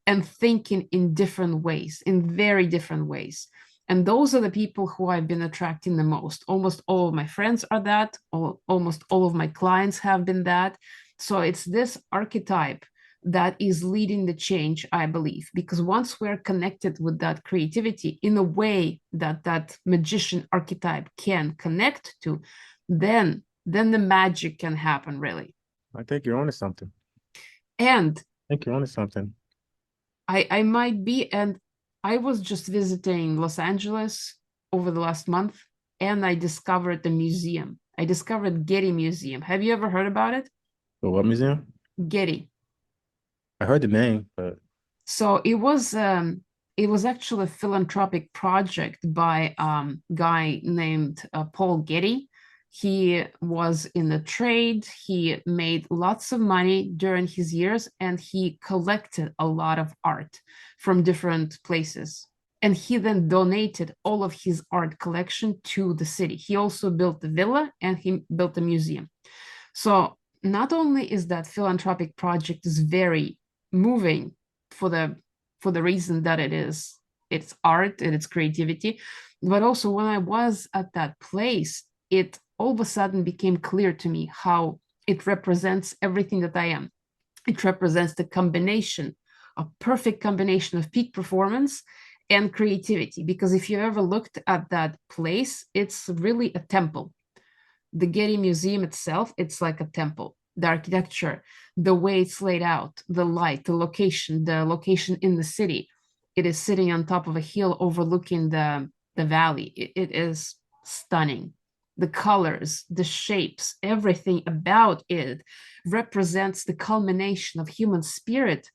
S1: and thinking in different ways, in very different ways. And those are the people who I've been attracting the most. Almost all of my friends are that, almost all of my clients have been that. So it's this archetype that is leading the change, I believe, because once we're connected with that creativity in a way that that magician archetype can connect to, then the magic can happen, really.
S2: I think you're onto something.
S1: And
S2: I think you're onto something.
S1: I might be, and I was just visiting Los Angeles over the last month, and I discovered the museum. I discovered Getty Museum. Have you ever heard about it?
S2: So what museum?
S1: Getty.
S2: I heard the name, but
S1: So it was actually a philanthropic project by guy named Paul Getty. He was in the trade. He made lots of money during his years, and he collected a lot of art from different places. And he then donated all of his art collection to the city. He also built the villa and he built a museum. So not only is that philanthropic project is very moving for the reason that it's art and it's creativity, but also when I was at that place, it all of a sudden became clear to me how it represents everything that I am. It represents the combination, a perfect combination of peak performance and creativity. Because if you ever looked at that place, it's really a temple. The Getty Museum itself, it's like a temple. The architecture, the way it's laid out, the light, the location in the city. It is sitting on top of a hill overlooking the valley. It is stunning. The colors, the shapes, everything about it represents the culmination of human spirit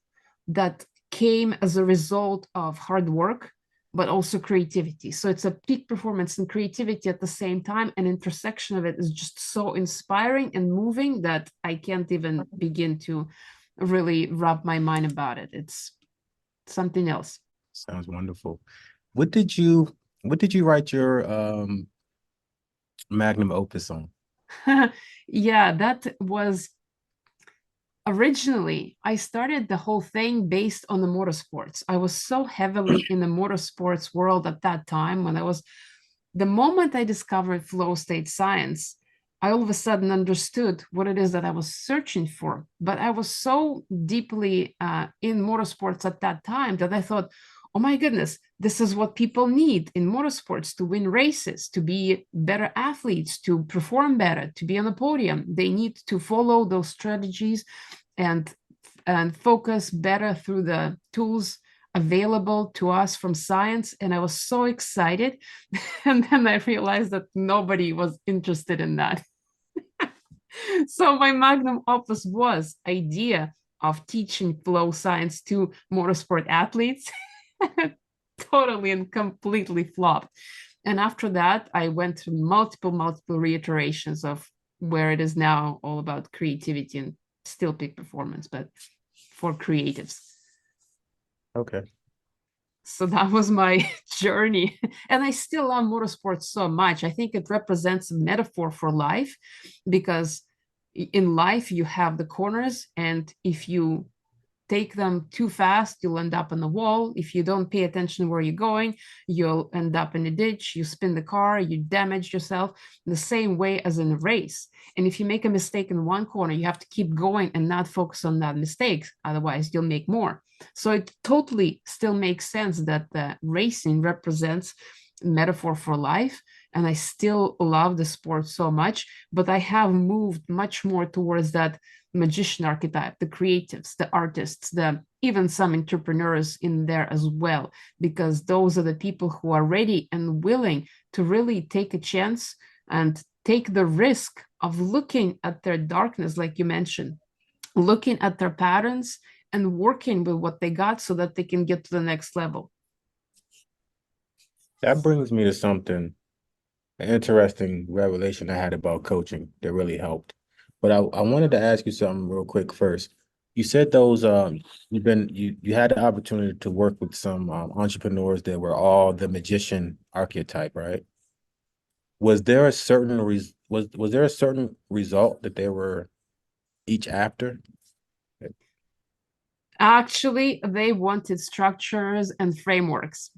S1: that came as a result of hard work, but also creativity. So it's a peak performance and creativity at the same time. An intersection of it is just so inspiring and moving that I can't even begin to really wrap my mind about it. It's something else.
S2: sounds wonderful. What did you what did you write your magnum opus on?
S1: Yeah, that was originally, I started the whole thing based on the motorsports. I was so heavily in the motorsports world at that time. The moment I discovered flow state science, I all of a sudden understood what it is that I was searching for. But I was so deeply in motorsports at that time that I thought, oh my goodness, this is what people need in motorsports to win races, to be better athletes, to perform better, to be on the podium. They need to follow those strategies and and focus better through the tools available to us from science. And I was so excited. And then I realized that nobody was interested in that. So my magnum opus was idea of teaching flow science to motorsport athletes. Totally and completely flopped. And after that, I went through multiple reiterations of where it is now all about creativity and still peak performance, but for creatives.
S2: Okay.
S1: So that was my journey. And I still love motorsports so much. I think it represents a metaphor for life, because in life you have the corners, and if you take them too fast, you'll end up on the wall. If you don't pay attention where you're going, you'll end up in a ditch, you spin the car, you damage yourself, the same way as in a race. And if you make a mistake in one corner, you have to keep going and not focus on that mistake. Otherwise, you'll make more. So it totally still makes sense that the racing represents metaphor for life, and I still love the sport so much, but I have moved much more towards that magician archetype, the creatives, the artists, the even some entrepreneurs in there as well, because those are the people who are ready and willing to really take a chance and take the risk of looking at their darkness, like you mentioned, looking at their patterns and working with what they got so that they can get to the next level.
S2: That brings me to something, an interesting revelation I had about coaching that really helped. But I wanted to ask you something real quick first. You said those you had the opportunity to work with some entrepreneurs that were all the magician archetype, right? Was there a certain was there a certain result that they were each after?
S1: Actually, they wanted structures and frameworks.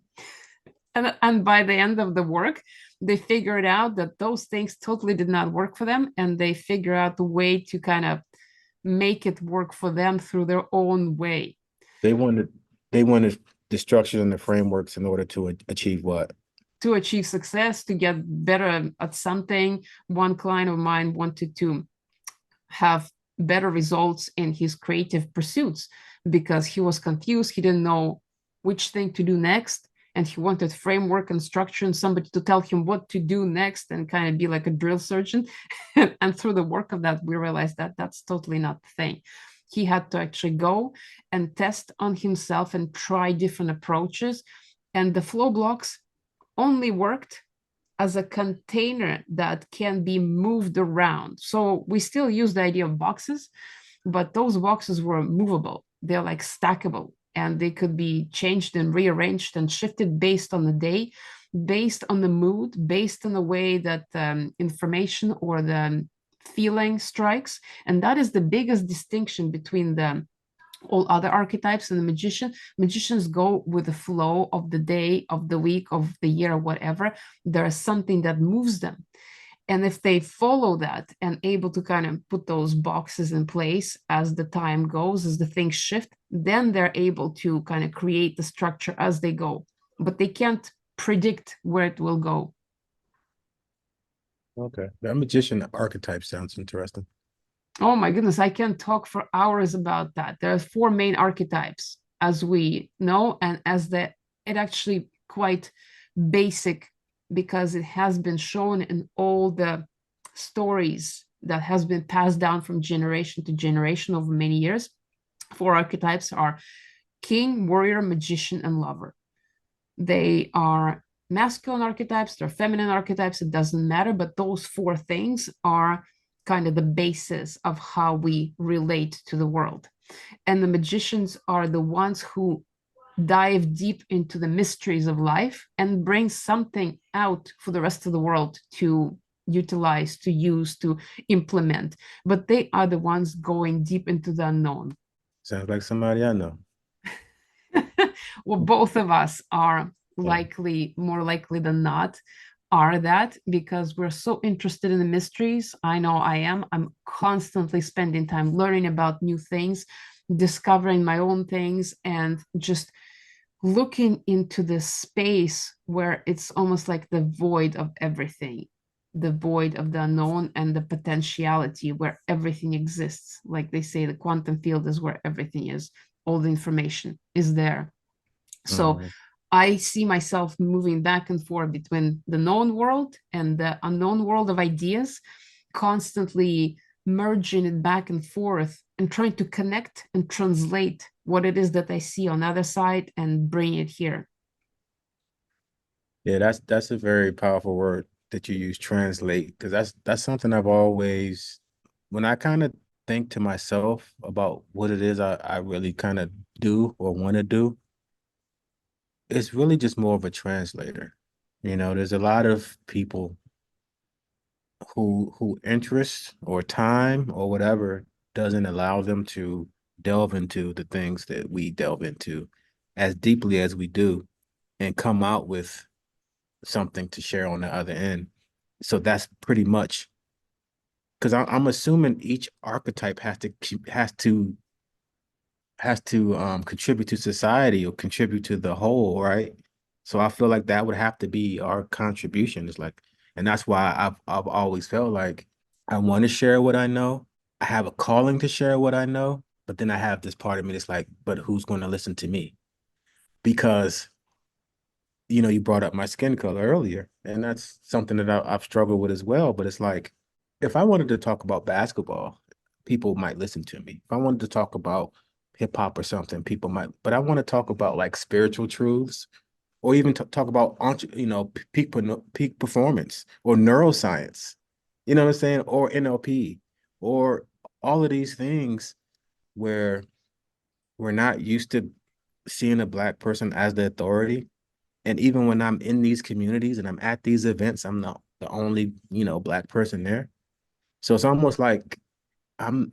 S1: And by the end of the work, they figured out that those things totally did not work for them. And they figure out the way to kind of make it work for them through their own way.
S2: They wanted they wanted the structures and the frameworks in order to achieve what?
S1: To achieve success, to get better at something. One client of mine wanted to have better results in his creative pursuits because he was confused. He didn't know which thing to do next. And he wanted framework and structure and somebody to tell him what to do next and kind of be like a drill sergeant. And through the work of that, we realized that that's totally not the thing. He had to actually go and test on himself and try different approaches. And the flow blocks only worked as a container that can be moved around. So we still use the idea of boxes, but those boxes were movable. They're like stackable and they could be changed and rearranged and shifted based on the day, based on the mood, based on the way that information or the feeling strikes. And that is the biggest distinction between the all other archetypes and the magicians go with the flow of the day, of the week, of the year, whatever. There is something that moves them, and if they follow that and able to kind of put those boxes in place as the time goes, as the things shift, then they're able to kind of create the structure as they go, but they can't predict where it will go.
S2: Okay. That magician archetype sounds interesting.
S1: Oh my goodness, I can talk for hours about that. There are four main archetypes, as we know, and as the it actually quite basic because it has been shown in all the stories that has been passed down from generation to generation over many years. Four archetypes are king, warrior, magician, and lover. They are masculine archetypes, they're feminine archetypes, it doesn't matter, but those four things are kind of the basis of how we relate to the world. And the magicians are the ones who dive deep into the mysteries of life and bring something out for the rest of the world to utilize, to use, to implement. But they are the ones going deep into the unknown.
S2: Sounds like somebody I know.
S1: Well, both of us are
S2: Yeah.
S1: more likely than not, are that because we're so interested in the mysteries. I know I am. I'm constantly spending time learning about new things, discovering my own things, and just looking into this space where it's almost like the void of everything, the void of the unknown and the potentiality where everything exists. Like they say, the quantum field is where everything is, all the information is there. So
S2: Mhm.
S1: I see myself moving back and forth between the known world and the unknown world of ideas, constantly merging it back and forth and trying to connect and translate what it is that I see on the other side and bring it here.
S2: Yeah, that's a very powerful word that you use, translate, because that's something I've always, when I kind of think to myself about what it is I really kind of do or want to do, it's really just more of a translator. There's a lot of people who interest or time or whatever doesn't allow them to delve into the things that we delve into as deeply as we do and come out with something to share on the other end. So that's pretty much because I'm assuming each archetype has to contribute to society or contribute to the whole, right? So I feel like that would have to be our contribution. It's like, and that's why I've always felt like I want to share what I know, I have a calling to share what I know, but then I have this part of me that's like, but who's going to listen to me? Because you brought up my skin color earlier, and that's something that I've struggled with as well. But it's like, if I wanted to talk about basketball, people might listen to me. If I wanted to talk about hip hop or something, people might. But I want to talk about like spiritual truths, or even talk about peak performance or neuroscience. You know what I'm saying? Or NLP, or all of these things where we're not used to seeing a Black person as the authority. And even when I'm in these communities and I'm at these events, I'm not the only, Black person there. So it's almost like I'm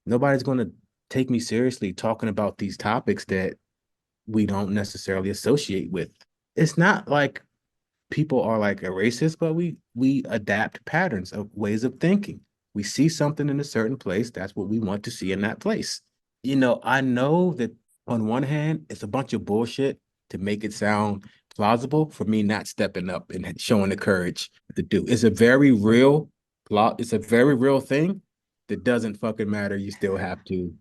S2: nobody's going to take me seriously talking about these topics that we don't necessarily associate with. It's not like people are like a racist, but we adapt patterns of ways of thinking. We see something in a certain place, that's what we want to see in that place. I know that on one hand, it's a bunch of bullshit to make it sound plausible for me not stepping up and showing the courage to do. It's a very real thing that doesn't fucking matter. You still have to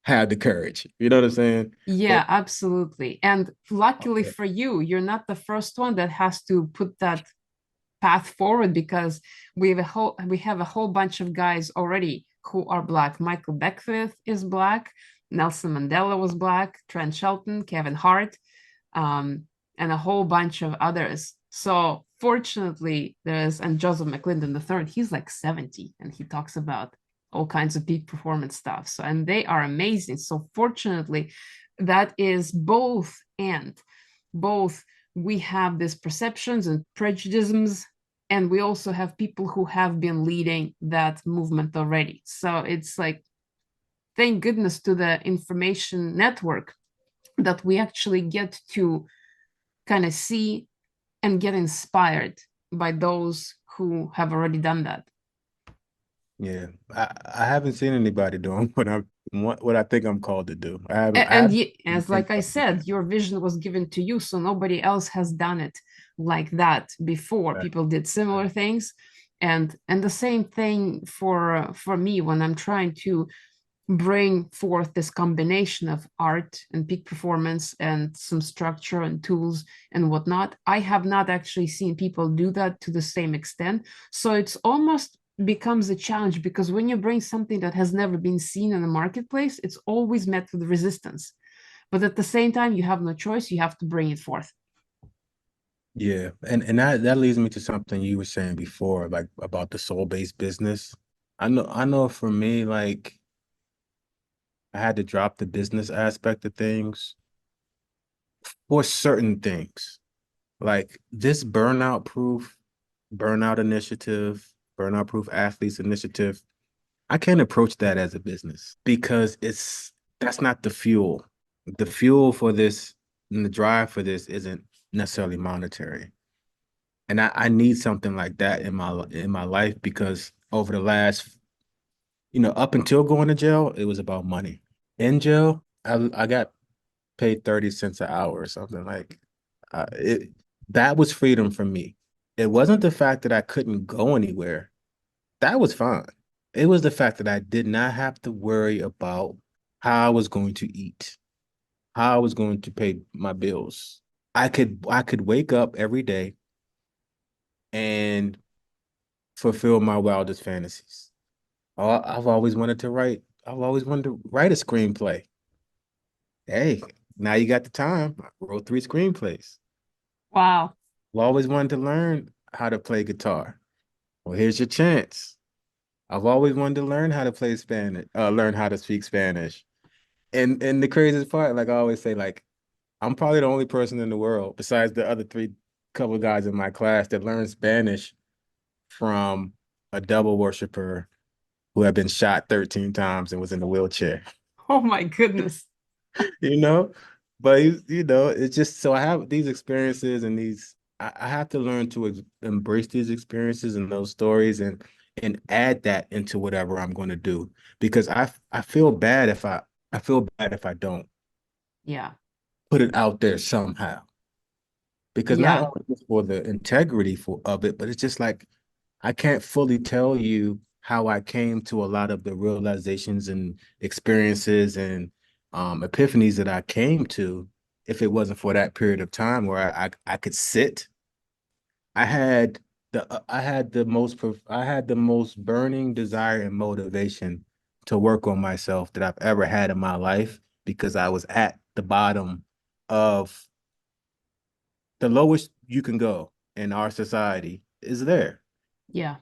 S2: have the courage. You know what I'm saying? But
S1: Yeah, absolutely. And luckily for you, you're not the first one that has to put that path forward, because we have a whole bunch of guys already who are black. Michael Beckwith is black, Nelson Mandela was black, Trent Shelton, Kevin Hart, and a whole bunch of others. So fortunately, and Joseph McClendon III, he's like 70 and he talks about all kinds of peak performance stuff. So, and they are amazing. So fortunately, that is both we have these perceptions and prejudices, and we also have people who have been leading that movement already. So it's like, thank goodness to the information network that we actually get to kind of see and get inspired by those who have already done that.
S2: yeah, I haven't seen anybody doing what I think I'm called to do. I
S1: And
S2: haven't seen
S1: as like I
S2: anybody do
S1: said, your vision was given to you, so nobody else has done it like that before.
S2: that.
S1: People did similar things, and the same thing for me when I'm trying to bring forth this combination of art and peak performance and some structure and tools and whatnot. I have not actually seen people do that to the same extent. So it's almost becomes a challenge, because when you bring something that has never been seen in the marketplace, it's always met with resistance. But at the same time, you have no choice. You have to bring it forth.
S2: Yeah, and that leads me to something you were saying before, like about the soul-based business. I know for me, like I had to drop the business aspect of things for certain things. Like this burnout initiative, burnout proof athletes initiative. I can't approach that as a business because that's not the fuel. The fuel for this and the drive for this isn't necessarily monetary. And I need something like that in my life because over the last, up until going to jail, it was about money. In jail, I got paid 30 cents an hour or something like it. That was freedom for me. It wasn't the fact that I couldn't go anywhere. That was fine. It was the fact that I did not have to worry about how I was going to eat, how I was going to pay my bills. I could wake up every day and fulfill my wildest fantasies. I've always wanted to write. I've always wanted to write a screenplay. Hey, now you got the time. I wrote 3 screenplays.
S1: Wow.
S2: I've always wanted to learn how to play guitar. Well, here's your chance. I've always wanted to learn how to play Spanish, learn how to speak Spanish. And the craziest part, like I always say, like I'm probably the only person in the world, besides the other three couple of guys in my class, that learned Spanish from a devil worshiper who had been shot 13 times and was in a wheelchair.
S1: Oh my goodness.
S2: you know, but it's just so I have these experiences and I have to learn to embrace these experiences and those stories and add that into whatever I'm going to do because I feel bad if I don't
S1: Yeah.
S2: put it out there somehow because not
S1: Yeah.
S2: only just for the integrity of it, but it's just like I can't fully tell you. how I came to a lot of the realizations and experiences and epiphanies that I came to if it wasn't for that period of time where I could sit. I had I had the most burning desire and motivation to work on myself that I've ever had in my life because I was at the bottom of the lowest you can go in our society is there.
S1: Yeah.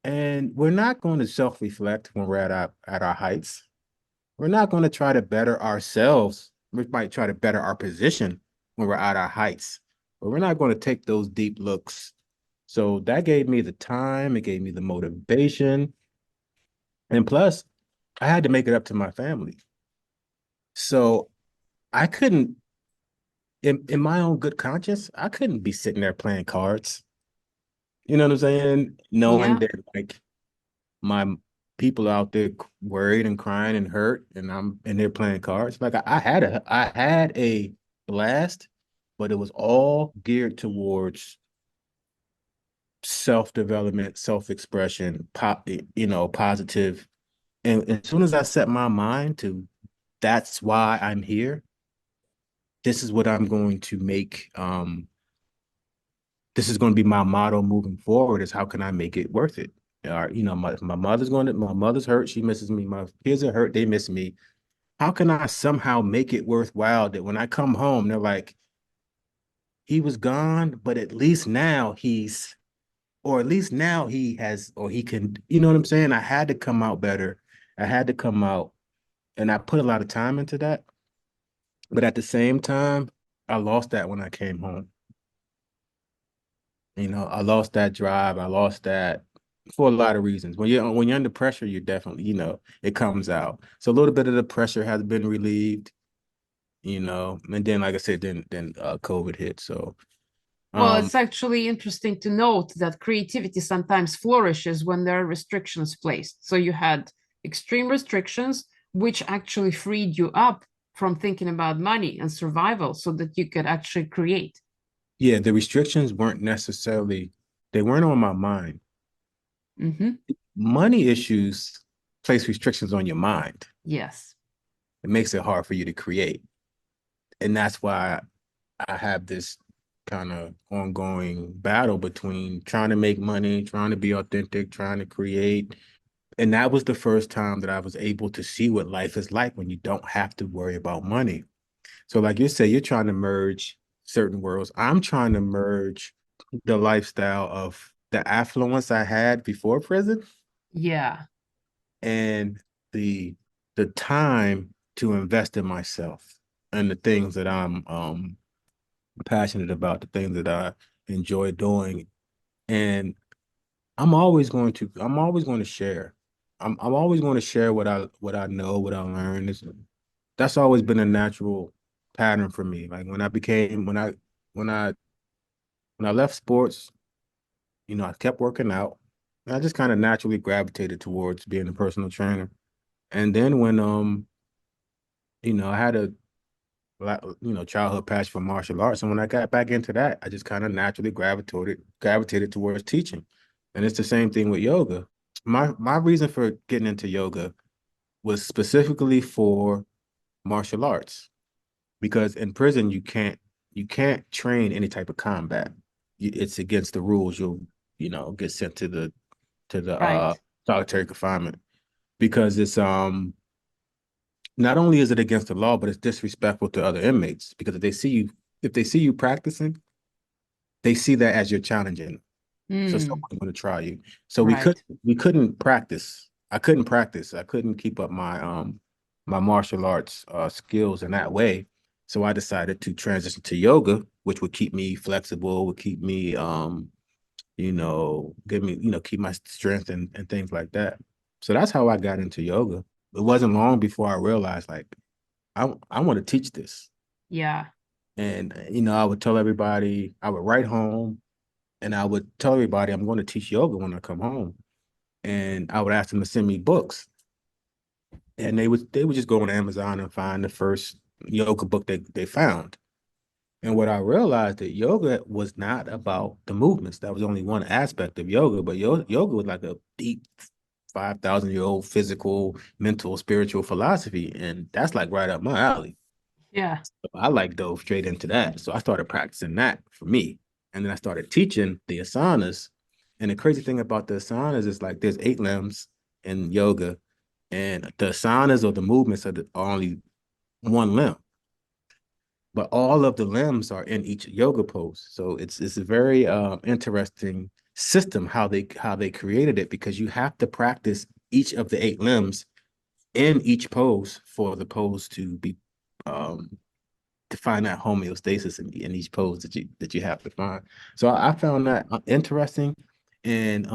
S2: And we're not going to self-reflect when we're at our heights. We're not going to try to better ourselves. We might try to better our position when we're at our heights, but we're not going to take those deep looks. So that gave me the time, it gave me the motivation. And plus, I had to make it up to my family. So I couldn't, in my own good conscience, I couldn't be sitting there playing cards. You know what I'm saying? Knowing
S1: Yeah.
S2: that like my people out there worried and crying and hurt, and they're playing cards. Like I had a blast, but it was all geared towards self-development, self-expression, positive. And as soon as I set my mind to that's why I'm here, this is what I'm going to make. This is going to be my motto moving forward is how can I make it worth it? My mother's hurt, she misses me. My kids are hurt, they miss me. How can I somehow make it worthwhile that when I come home, they're like, he was gone, but at least now or at least now he has, or he can, you know what I'm saying? I had to come out better. I had to come out, and I put a lot of time into that. But at the same time, I lost that when I came home. I lost that drive. I lost that for a lot of reasons. When you're under pressure, you definitely, it comes out. So a little bit of the pressure has been relieved, and then like I said, then COVID hit. So
S1: Well,
S2: um
S1: it's actually interesting to note that creativity sometimes flourishes when there are restrictions placed. So you had extreme restrictions, which actually freed you up from thinking about money and survival so that you could actually create.
S2: yeah, the restrictions they weren't on my mind.
S1: Mm-hmm.
S2: Money issues place restrictions on your mind.
S1: Yes.
S2: It makes it hard for you to create. And that's why I have this kind of ongoing battle between trying to make money, trying to be authentic, trying to create. And that was the first time that I was able to see what life is like when you don't have to worry about money. So, like you say, you're trying to merge certain worlds. I'm trying to merge the lifestyle of the affluence I had before prison
S1: Yeah.
S2: and the the time to invest in myself and the things that I'm passionate about, the things that I enjoy doing. And I'm always going to share. I'm always going to share what I know, what I learned. That's always been a natural pattern for me. Like when I when I left sports, I kept working out. And I just kind of naturally gravitated towards being a personal trainer. And then when I had childhood passion for martial arts. And when I got back into that, I just kind of naturally gravitated towards teaching. And it's the same thing with yoga. My reason for getting into yoga was specifically for martial arts because in prison you can't train any type of combat. It's against the rules. You'll get sent to the
S1: Right.
S2: solitary confinement because it's not only is it against the law, but it's disrespectful to other inmates because if they see you practicing, they see that as you're challenging. So
S1: Mm.
S2: someone's going to try you. So
S1: Right.
S2: we couldn't practice. I couldn't practice. I couldn't keep up my martial arts skills in that way. So I decided to transition to yoga, which would keep me flexible, would keep me give me, keep my strength and things like that. So that's how I got into yoga. It wasn't long before I realized like I want to teach this.
S1: Yeah.
S2: And I would tell everybody, I would write home and I would tell everybody I'm going to teach yoga when I come home. And I would ask them to send me books. And they would just go on Amazon and find the first yoga book they found. And what I realized that yoga was not about the movements. That was only one aspect of yoga, but yoga was like a deep. 5,000-year-old physical, mental, spiritual philosophy. And that's like right up my alley.
S1: Yeah.
S2: So I like dove straight into that. So I started practicing that for me. And then I started teaching the asanas. And the crazy thing about the asanas is like there's 8 limbs in yoga, and the asanas or the movements are only one limb, but all of the limbs are in each yoga pose. So it's a very interesting system how they created it, because you have to practice each of the 8 limbs in each pose for the pose to be to find that homeostasis in each pose that you have to find. So I found that interesting, and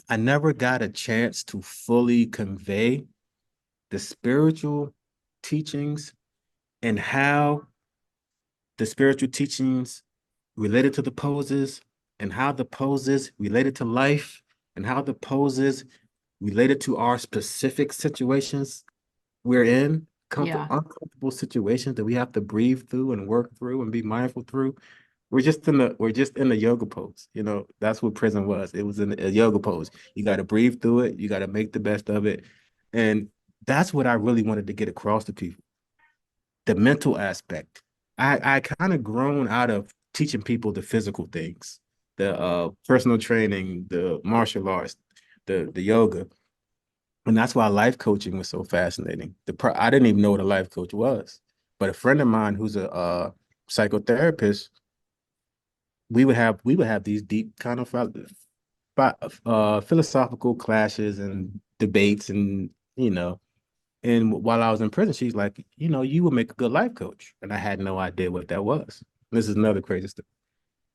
S2: I never got a chance to fully convey the spiritual teachings and how the spiritual teachings related to the poses, and how the poses related to life, and how the poses related to our specific situations we're in,
S1: Yeah.
S2: uncomfortable situations that we have to breathe through and work through and be mindful through. We're just in the yoga pose. That's what prison was. It was in a yoga pose. You got to breathe through it. You got to make the best of it. And that's what I really wanted to get across to people, the mental aspect. I kind of grown out of teaching people the physical things, the personal training, the martial arts, the yoga. And that's why life coaching was so fascinating. I didn't even know what a life coach was, but a friend of mine who's a psychotherapist, we would have these deep kind of philosophical clashes and debates, and while I was in prison, she's like, you would make a good life coach. And I had no idea what that was. This is another crazy stuff.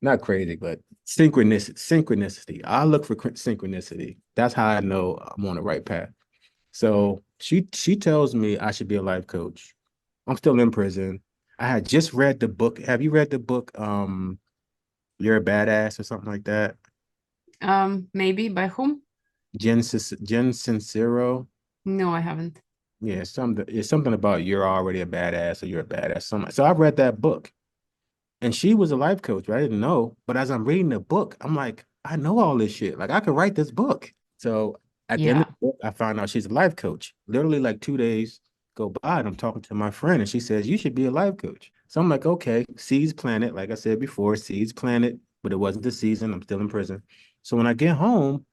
S2: Not crazy, but synchronicity. Synchronicity. I look for synchronicity. That's how I know I'm on the right path. So she tells me I should be a life coach. I'm still in prison. I had just read the book. Have you read the book, You're a Badass or something like that?
S1: Maybe by whom?
S2: Jen Sincero.
S1: No, I haven't.
S2: Yeah, it's something about you're already a badass or you're a badass. So I read that book, and she was a life coach, but I didn't know. But as I'm reading the book, I'm like, I know all this shit. Like I could write this book. So at the end of
S1: Yeah.
S2: the book, I found out she's a life coach. Literally, like 2 days go by, and I'm talking to my friend, and she says you should be a life coach. So I'm like, okay, seeds planted. Like I said before, seeds planted, but it wasn't the season. I'm still in prison. So when I get home,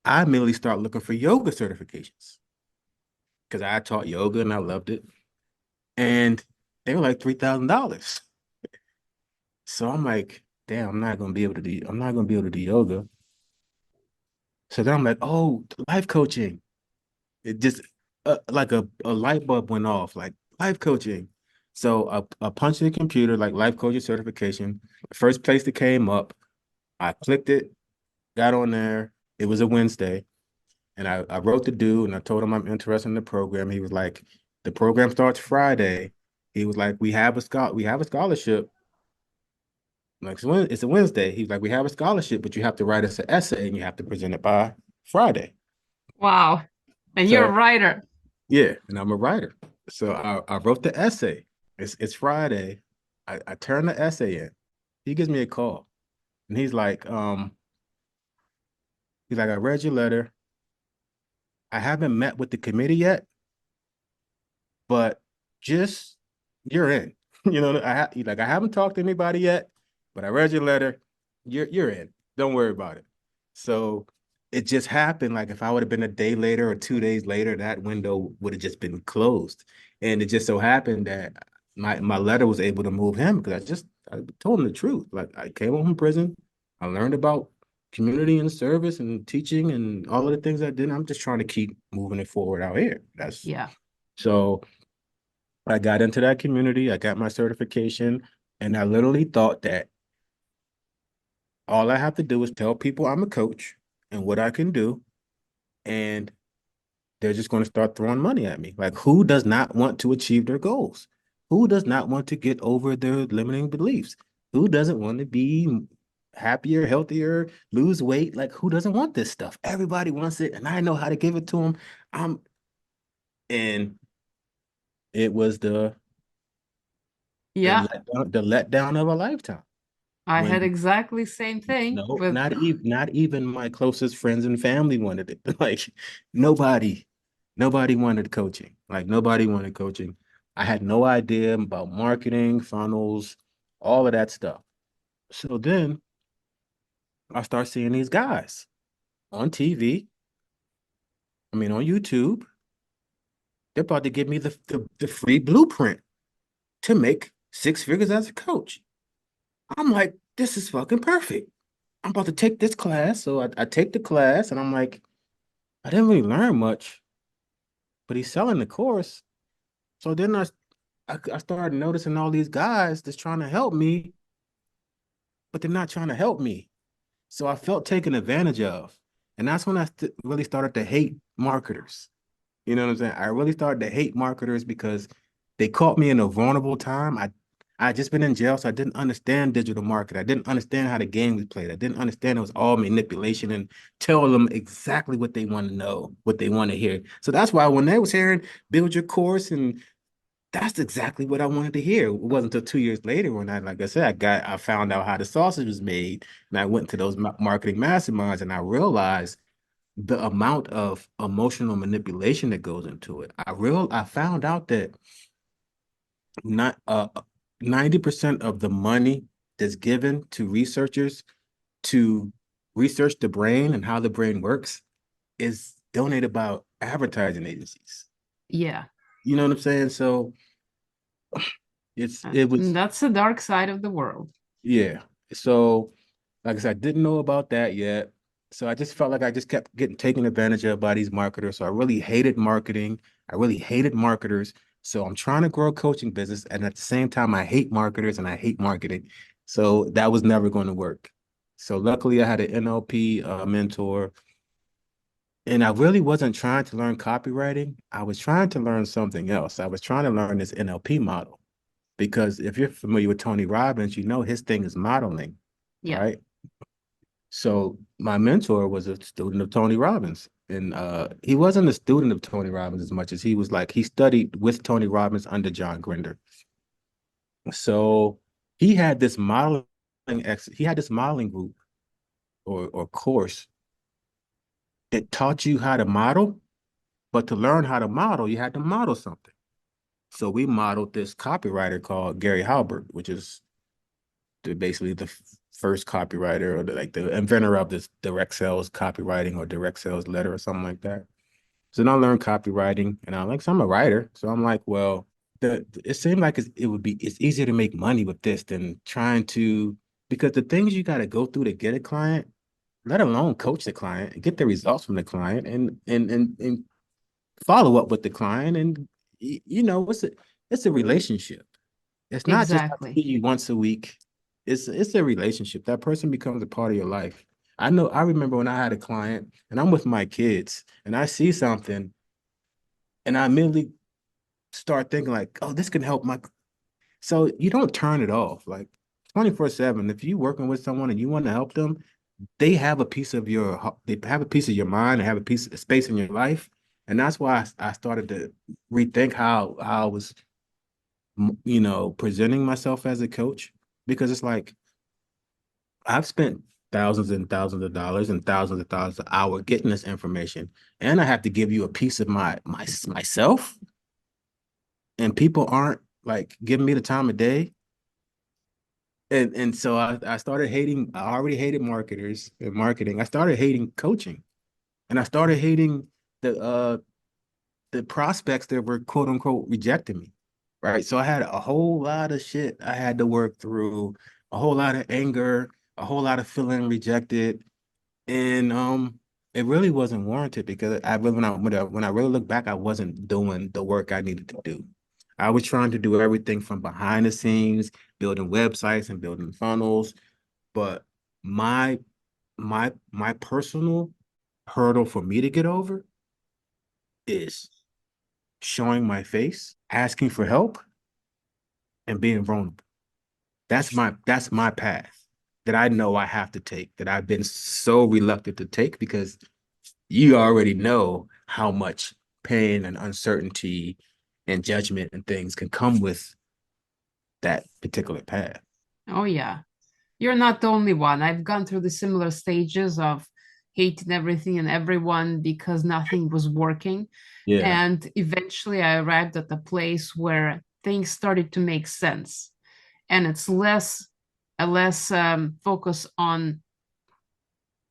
S2: I immediately start looking for yoga certifications because I taught yoga and I loved it, and they were like $3,000. So I'm like, damn, I'm not gonna be able to do yoga. So then I'm like, oh, life coaching. It just like a light bulb went off, like life coaching. So I punched in the computer, like life coaching certification. First place that came up, I clicked it, got on there. It was a Wednesday. And I wrote the dude and I told him I'm interested in the program. He was like, the program starts Friday. He was like, we have a scholarship. Like it's a Wednesday. He's like, we have a scholarship, but you have to write us an essay and you have to present it by Friday.
S1: Wow. And you're a
S2: So
S1: writer.
S2: yeah, and I'm a writer. So I wrote the essay. It's Friday. I turn the essay in. He gives me a call and he's like, I read your letter. I haven't met with the committee yet, but just you're in. I haven't talked to anybody yet, but I read your letter. You're in. Don't worry about it. So it just happened. Like if I would have been a day later or 2 days later, that window would have just been closed. And it just so happened that my letter was able to move him because I told him the truth. Like I came home from prison, I learned about community and service and teaching and all of the things I did. I'm just trying to keep moving it forward out here. That's
S1: Yeah.
S2: so I got into that community, I got my certification, and I literally thought that all I have to do is tell people I'm a coach and what I can do, and they're just going to start throwing money at me. Like, who does not want to achieve their goals? Who does not want to get over their limiting beliefs? Who doesn't want to be happier, healthier, lose weight? Like, who doesn't want this stuff? Everybody wants it, and I know how to give it to them. I'm, and it was the
S1: Yeah.
S2: letdown of a lifetime.
S1: I
S2: when
S1: had exactly same thing
S2: no,
S1: with,
S2: not even my closest friends and family wanted it. Like nobody, nobody wanted coaching. Like nobody wanted coaching. I had no idea about marketing, funnels, all of that stuff. So then I start seeing these guys on TV. I mean, on YouTube. They're about to give me the free blueprint to make six figures as a coach. I'm like, this is fucking perfect. I'm about to take this class. So I take the class and I'm like, I didn't really learn much, but he's selling the course. So then I started noticing all these guys that's trying to help me, but they're not trying to help me. So I felt taken advantage of. And that's when really started to hate marketers. You know what I'm saying? I really started to hate marketers because they caught me in a vulnerable time. I just been in jail, so I didn't understand digital market. I didn't understand how the game was played. I didn't understand it was all manipulation and tell them exactly what they want to know, what they want to hear. So that's why when they was hearing build your course, and that's exactly what I wanted to hear. It wasn't until 2 years later when like I said, I found out how the sausage was made, and I went to those marketing masterminds, and I realized the amount of emotional manipulation that goes into it. I found out that not 90% of the money that's given to researchers to research the brain and how the brain works is donated by advertising agencies.
S1: yeah,
S2: You know what I'm saying? So it was
S1: that's the dark side of the world.
S2: yeah. So like I said, I didn't know about that yet. So I just felt like I just kept getting taken advantage of by these marketers. So I really hated marketing. I really hated marketers. So I'm trying to grow a coaching business. And at the same time, I hate marketers and I hate marketing. So that was never going to work. So luckily I had an NLP mentor. And I really wasn't trying to learn copywriting. I was trying to learn something else. I was trying to learn this NLP model. Because if you're familiar with Tony Robbins, you know his thing is modeling,
S1: Yeah.
S2: right? So my mentor was a student of Tony Robbins. And he wasn't a student of Tony Robbins as much as he was like, he studied with Tony Robbins under John Grinder. So he had this he had this modeling group or course that taught you how to model, but to learn how to model, you had to model something. So we modeled this copywriter called Gary Halbert, which is basically the first copywriter or like the inventor of this direct sales copywriting or direct sales letter or something like that. So then I learned copywriting, and I'm like, so I'm a writer. So I'm like, well, it seemed like it's easier to make money with this than trying to, because the things you got to go through to get a client, let alone coach the client, get the results from the client, and follow up with the client, and you know, it's a relationship. It's not just I
S1: Exactly.
S2: see you once a week. It's a relationship. That person becomes a part of your life. I remember when I had a client and I'm with my kids and I see something and I immediately start thinking like, oh, this can help my. So you don't turn it off. Like 24/7. If you're working with someone and you want to help them, they have a piece of they have a piece of your mind, they have a piece of space in your life. And that's why I started to rethink how I was, presenting myself as a coach, because it's like I've spent thousands and thousands of dollars and thousands of dollars an hour getting this information, and I have to give you a piece of myself, and people aren't like giving me the time of day. And so I started hating. I already hated marketers and marketing. I started hating coaching, and I started hating the uh the prospects that were quote unquote rejecting me. Right. So I had a whole lot of shit I had to work through, a whole lot of anger, a whole lot of feeling rejected. And it really wasn't warranted because I really when I really look back, I wasn't doing the work I needed to do. I was trying to do everything from behind the scenes, building websites and building funnels. But my my personal hurdle for me to get over is showing my face, asking for help, and being vulnerable. That's my path that I know I have to take, that I've been so reluctant to take because you already know how much pain and uncertainty and judgment and things can come with that particular path.
S1: Oh, yeah. You're not the only one. I've gone through the similar stages of hating everything and everyone because nothing was working.
S2: Yeah.
S1: And eventually I arrived at a place where things started to make sense. And it's less focus on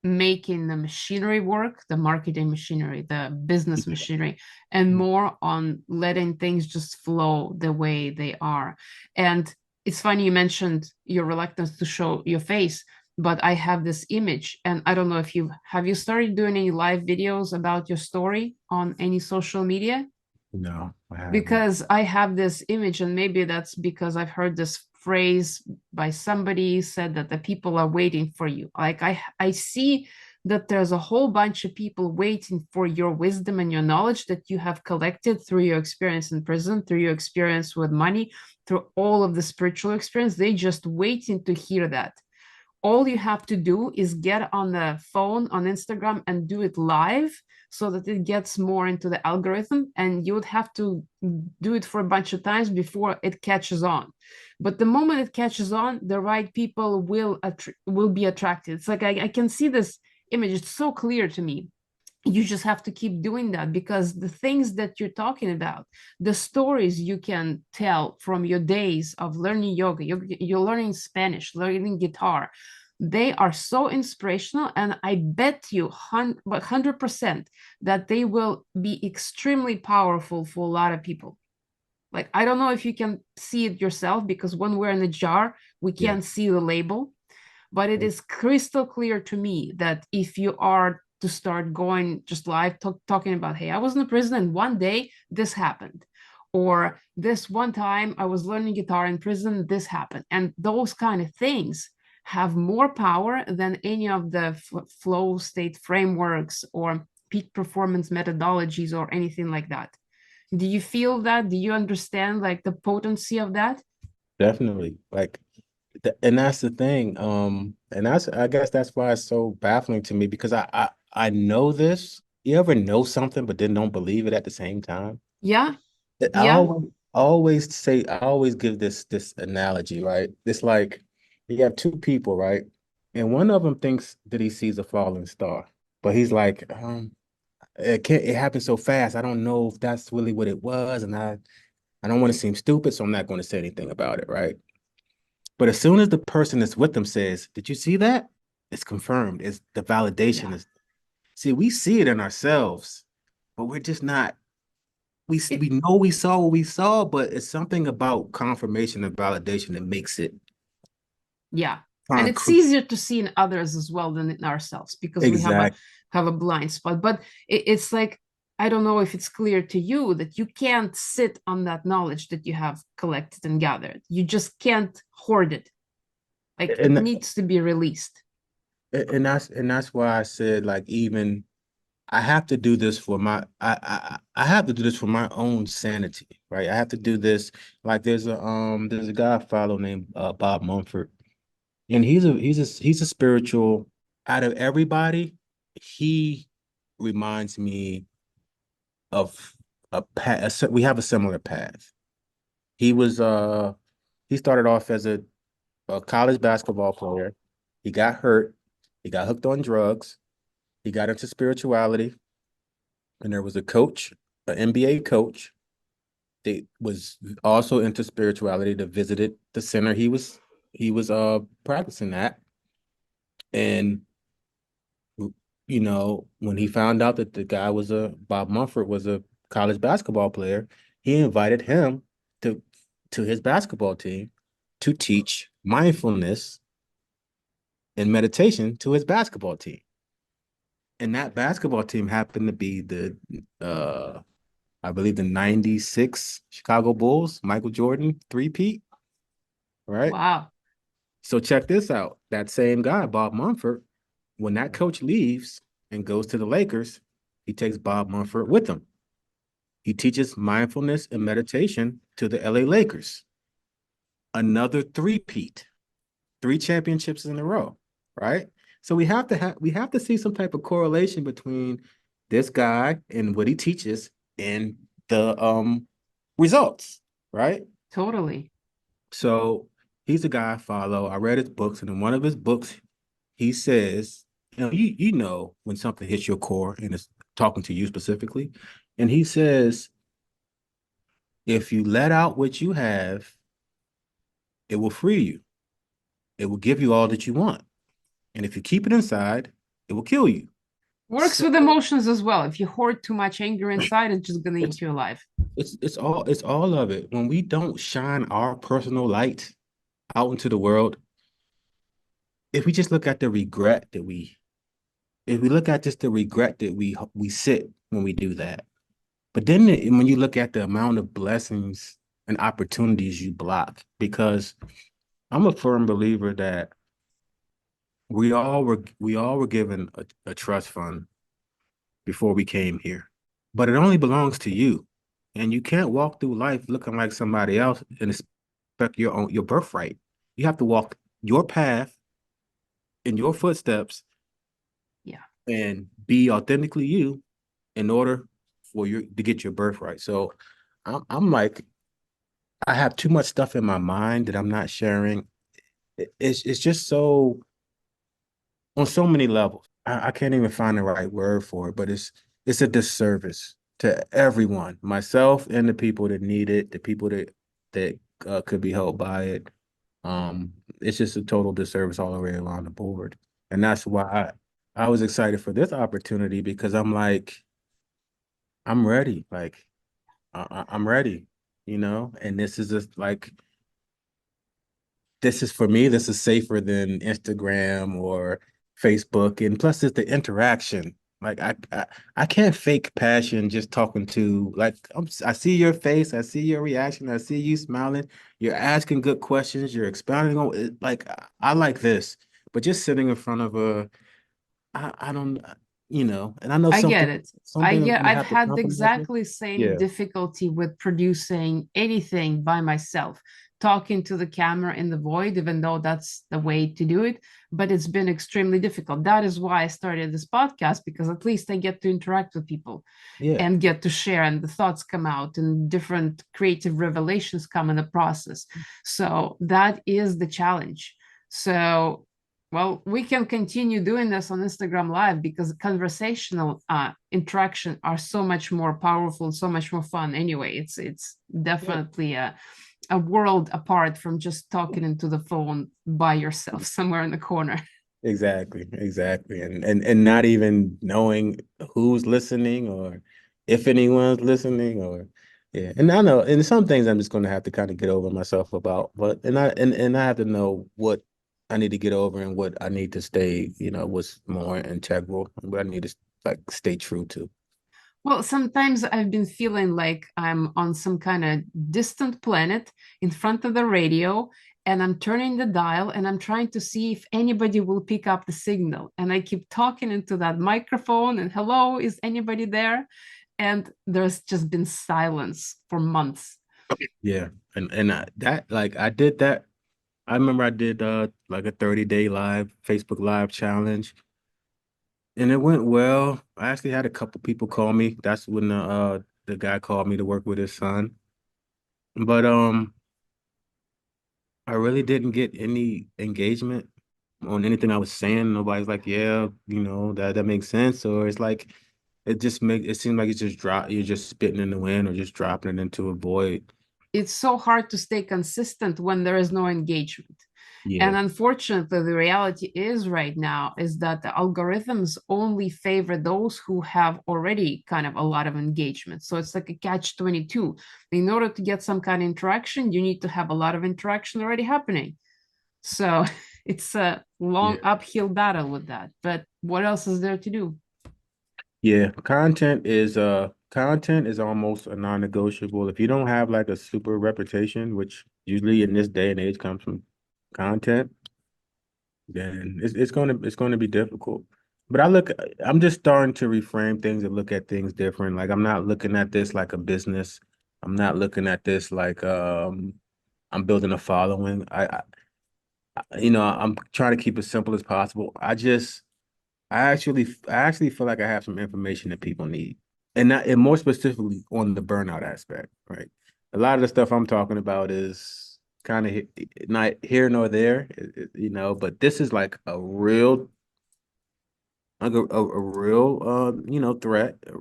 S1: making the machinery work, the marketing machinery, the business machinery, and more on letting things just flow the way they are. And it's funny you mentioned your reluctance to show your face, but I have this image, and I don't know if you started doing any live videos about your story on any social media?
S2: No, I haven't.
S1: Because I have this image, and maybe that's because I've heard this phrase by somebody said that the people are waiting for you. Like I see that there's a whole bunch of people waiting for your wisdom and your knowledge that you have collected through your experience in prison, through your experience with money, through all of the spiritual experience. They just waiting to hear that. All you have to do is get on the phone on Instagram and do it live so that it gets more into the algorithm, and you would have to do it for a bunch of times before it catches on. But the moment it catches on, the right people will be attracted. It's like I can see this image. It's so clear to me. You just have to keep doing that, because the things that you're talking about, the stories you can tell from your days of learning yoga, you're learning Spanish, learning guitar, they are so inspirational. And I bet you 100% that they will be extremely powerful for a lot of people. Like, I don't know if you can see it yourself, because when we're in a jar, we
S2: Yeah.
S1: can't see the label, but it is crystal clear to me that if you are to start going just live talking about, hey, I was in a prison and one day this happened, or this one time I was learning guitar in prison, this happened, and those kind of things have more power than any of the flow state frameworks or peak performance methodologies or anything like that. Do you feel that? Do you understand like the potency of that?
S2: Definitely. Like, and that's the thing. And that's, I guess that's why it's so baffling to me, because I know this. You ever know something but then don't believe it at the same time?
S1: Yeah,
S2: I
S1: yeah,
S2: I always give this analogy, right? It's like you have two people, right? And one of them thinks that he sees a falling star, but he's like, it happened so fast. I don't know if that's really what it was, and I don't want to seem stupid, so I'm not going to say anything about it, right? But as soon as the person that's with them says, "Did you see that?" It's confirmed. It's the validation
S1: yeah.
S2: is. See, we see it in ourselves, but we're just not. We
S1: It,
S2: know we saw what we saw, but it's something about confirmation and validation that makes it
S1: yeah. And it's
S2: concrete.
S1: easier to see in others as well than in ourselves, because we
S2: Exact.
S1: have a blind spot. But it's like, I don't know if it's clear to you that you can't sit on that knowledge that you have collected and gathered. You just can't hoard it. Like, it
S2: And
S1: needs to be released.
S2: that's why I said, like, even I have to do this for I have to do this for my own sanity, right? I have to do this. Like, there's a guy I follow named Bob Mumford, and he's a spiritual. Out of everybody, he reminds me of a path. We have a similar path. He was he started off as a college basketball player. He got hurt. He got hooked on drugs. He got into spirituality, and there was a coach, an NBA coach, that was also into spirituality, that visited the center he was practicing at. And when he found out that the guy was a Bob Mumford was a college basketball player, he invited him to his basketball team to teach mindfulness and meditation to his basketball team. And that basketball team happened to be I believe the 96 Chicago Bulls, Michael Jordan, three-peat, right?
S1: Wow.
S2: So check this out. That same guy, Bob Mumford, when that coach leaves and goes to the Lakers, he takes Bob Mumford with him. He teaches mindfulness and meditation to the LA Lakers. Another three-peat, three championships in a row, right? So we have to see some type of correlation between this guy and what he teaches and the results, right?
S1: Totally.
S2: So He's a guy I follow. I read his books, and in one of his books, he says, you know when something hits your core and it's talking to you specifically. And he says, if you let out what you have, it will free you. It will give you all that you want. And if you keep it inside, it will kill you.
S1: Works
S2: So
S1: with emotions as well. If you hoard too much anger inside, it's just gonna eat
S2: it's
S1: you alive.
S2: it's all of it. When we don't shine our personal light out into the world, if we just look at the regret that we if we look at just the regret that we sit when we do that. But then when you look at the amount of blessings and opportunities you block, because I'm a firm believer that we all were given a trust fund before we came here, but it only belongs to you, and you can't walk through life looking like somebody else and expect your birthright. You have to walk your path in your footsteps
S1: Yeah,
S2: and be authentically you in order for you to get your birthright. So I'm like, I have too much stuff in my mind that I'm not sharing. It's just so on so many levels. I can't even find the right word for it, but it's a disservice to everyone, myself and the people that need it, the people that could be helped by it. It's just a total disservice all the way around the board, and that's why I was excited for this opportunity because I'm like I'm ready, like I'm ready, and this is just like this is for me, this is safer than Instagram or Facebook. And plus it's the interaction. Like I can't fake passion just talking to like I see your face, I see your reaction, I see you smiling, you're asking good questions, you're expounding on it. Like I like this. But just sitting in front of I don't and I know
S1: I get
S2: something
S1: it. I
S2: something
S1: get
S2: gonna
S1: I've
S2: have to
S1: had the
S2: compromise with.
S1: exactly same
S2: Yeah.
S1: difficulty with producing anything by myself, talking to the camera in the void, even though that's the way to do it. But it's been extremely difficult. That is why I started this podcast, because at least I get to interact with people
S2: Yeah.
S1: and get to share, and the thoughts come out and different creative revelations come in the process. So that is the challenge. So well, we can continue doing this on Instagram Live because conversational interaction are so much more powerful, so much more fun. Anyway, it's
S2: Yeah.
S1: definitely a world apart from just talking into the phone by yourself somewhere in the corner.
S2: Exactly, exactly. And not even knowing who's listening or if anyone's listening or yeah. And I know and some things I'm just gonna have to kind of get over myself about, but and I have to know what I need to get over and what I need to stay, what's more integral, what I need to like stay true to.
S1: Well, sometimes I've been feeling like I'm on some kind of distant planet in front of the radio, and I'm turning the dial and I'm trying to see if anybody will pick up the signal. And I keep talking into that microphone and hello, is anybody there? And there's just been silence for months.
S2: Yeah. And that like I did that. I remember I did like a 30-day live Facebook live challenge. And it went well. I actually had a couple people call me. That's when the guy called me to work with his son. But I really didn't get any engagement on anything I was saying. Nobody's like, yeah, that makes sense. Or it's like it seems like it's just you're just spitting in the wind or just dropping it into a void.
S1: It's so hard to stay consistent when there is no engagement. And
S2: Yeah.
S1: unfortunately, the reality is right now is that the algorithms only favor those who have already kind of a lot of engagement. So it's like a catch 22. In order to get some kind of interaction, you need to have a lot of interaction already happening. So it's a long
S2: Yeah.
S1: uphill battle with that. But what else is there to do?
S2: Yeah, content is almost a non-negotiable. If you don't have like a super reputation, which usually in this day and age comes from content, then it's going to be difficult. But I'm just starting to reframe things and look at things different. Like I'm not looking at this like a business. I'm not looking at this like I'm building a following. I'm trying to keep it simple as possible. I actually feel like I have some information that people need, and more specifically on the burnout aspect, right? A lot of the stuff I'm talking about is kind of not here nor there, but this is like a real, a real, threat, a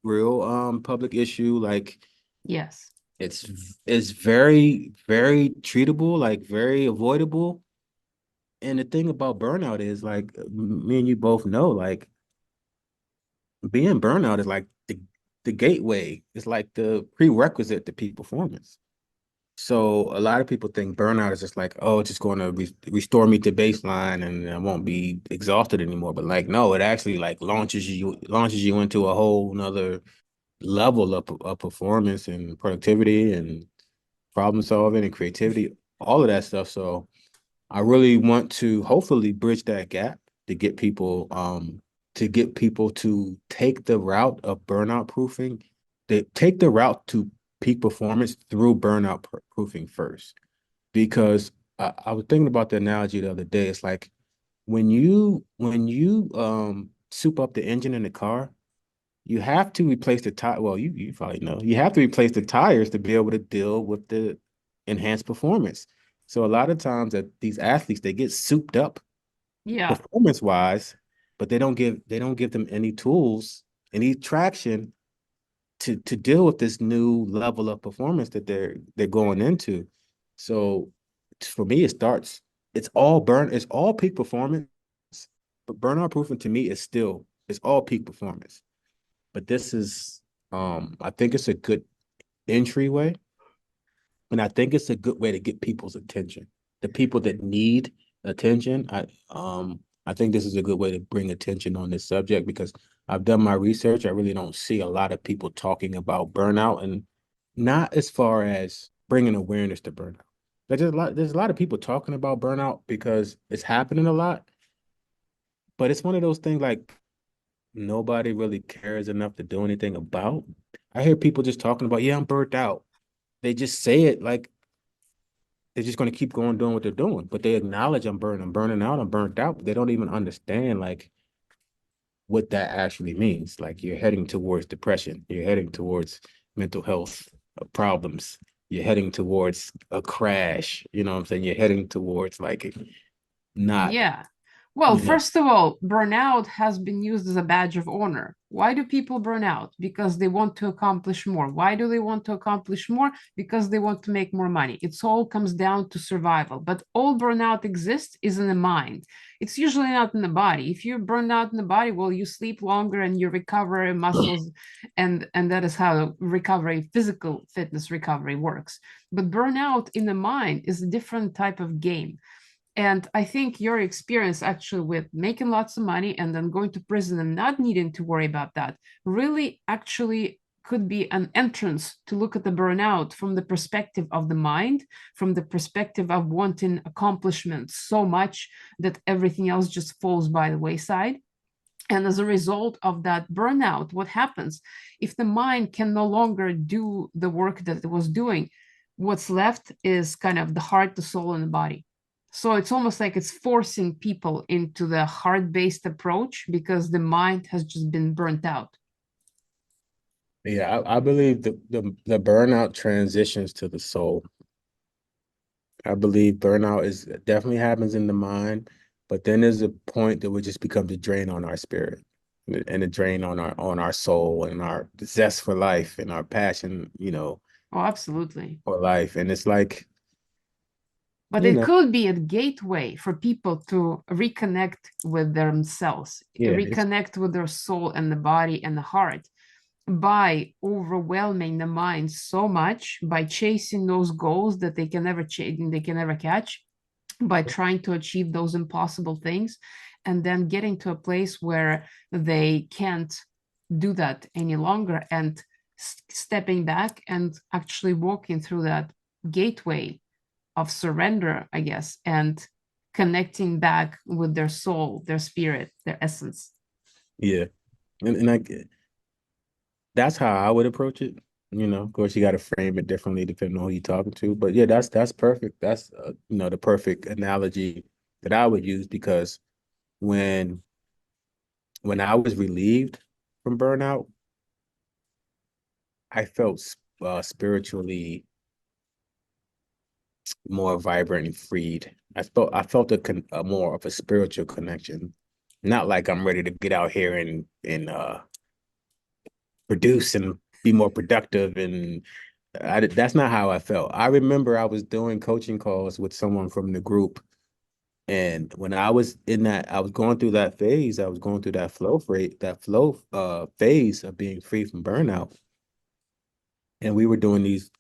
S2: real public issue. Like
S1: Yes.
S2: it's it's very, very treatable, like very avoidable. And the thing about burnout is like me and you both know, like being burnout is like the gateway. It's like the prerequisite to peak performance. So a lot of people think burnout is just like, oh, it's just going to restore me to baseline and I won't be exhausted anymore. But like, no, it actually like launches you into a whole nother level of performance and productivity and problem solving and creativity, all of that stuff. So I really want to hopefully bridge that gap to get people to take the route of burnout proofing, they take the route to peak performance through burnout proofing first. Because I was thinking about the analogy the other day. It's like when you soup up the engine in the car, you have to replace the tire. Well, you probably know you have to replace the tires to be able to deal with the enhanced performance. So a lot of times that these athletes they get souped up
S1: Yeah.
S2: performance wise, but they don't give them any tools, any traction to deal with this new level of performance that they're going into. So for me, it's all peak performance, but burnout proofing to me is still it's all peak performance. But this is I think it's a good entryway, and I think it's a good way to get people's attention. The people that need attention, I think this is a good way to bring attention on this subject because I've done my research. I really don't see a lot of people talking about burnout, and not as far as bringing awareness to burnout. There's a lot of people talking about burnout because it's happening a lot, but it's one of those things like nobody really cares enough to do anything about. I hear people just talking about, yeah, I'm burnt out. They just say it like they're just going to keep going doing what they're doing, but they acknowledge I'm burning out, I'm burnt out. But they don't even understand like what that actually means. Like you're heading towards depression, you're heading towards mental health problems, you're heading towards a crash. You know what I'm saying? You're heading towards like not,
S1: Yeah. Well,
S2: you know,
S1: first of all, burnout has been used as a badge of honor. Why do people burn out? Because they want to accomplish more. Why do they want to accomplish more? Because they want to make more money. It's all comes down to survival. But all burnout exists is in the mind. It's usually not in the body. If you're burned out in the body, well, you sleep longer and you recover muscles, and that is how recovery, physical fitness recovery works. But burnout in the mind is a different type of game. And I think your experience actually with making lots of money and then going to prison and not needing to worry about that really actually could be an entrance to look at the burnout from the perspective of the mind, from the perspective of wanting accomplishment so much that everything else just falls by the wayside. And as a result of that burnout, what happens if the mind can no longer do the work that it was doing? What's left is kind of the heart, the soul, and the body. So it's almost like it's forcing people into the heart based approach because the mind has just been burnt out.
S2: yeah, I believe the burnout transitions to the soul. I believe burnout is definitely happens in the mind, but then there's a point that would just become the drain on our spirit and a drain on our soul and our zest for life and our passion,
S1: Oh, absolutely.
S2: for life. And it's like,
S1: But
S2: you
S1: it
S2: know,
S1: could be a gateway for people to reconnect with themselves,
S2: yeah, it's
S1: reconnect with their soul and the body and the heart by overwhelming the mind so much, by chasing those goals that they can never they can never catch, by trying to achieve those impossible things, and then getting to a place where they can't do that any longer and stepping back and actually walking through that gateway of surrender, I guess, and connecting back with their soul, their spirit, their essence.
S2: yeah. And that's how I would approach it. Of course, you got to frame it differently depending on who you're talking to. But yeah, that's perfect. That's the perfect analogy that I would use because when when I was relieved from burnout, I felt spiritually more vibrant and freed. I felt a more of a spiritual connection. Not like I'm ready to get out here and produce and be more productive. And that's not how I felt. I remember I was doing coaching calls with someone from the group. And when I was in that, I was going through that phase. I was going through that flow phase of being free from burnout. And we were doing these,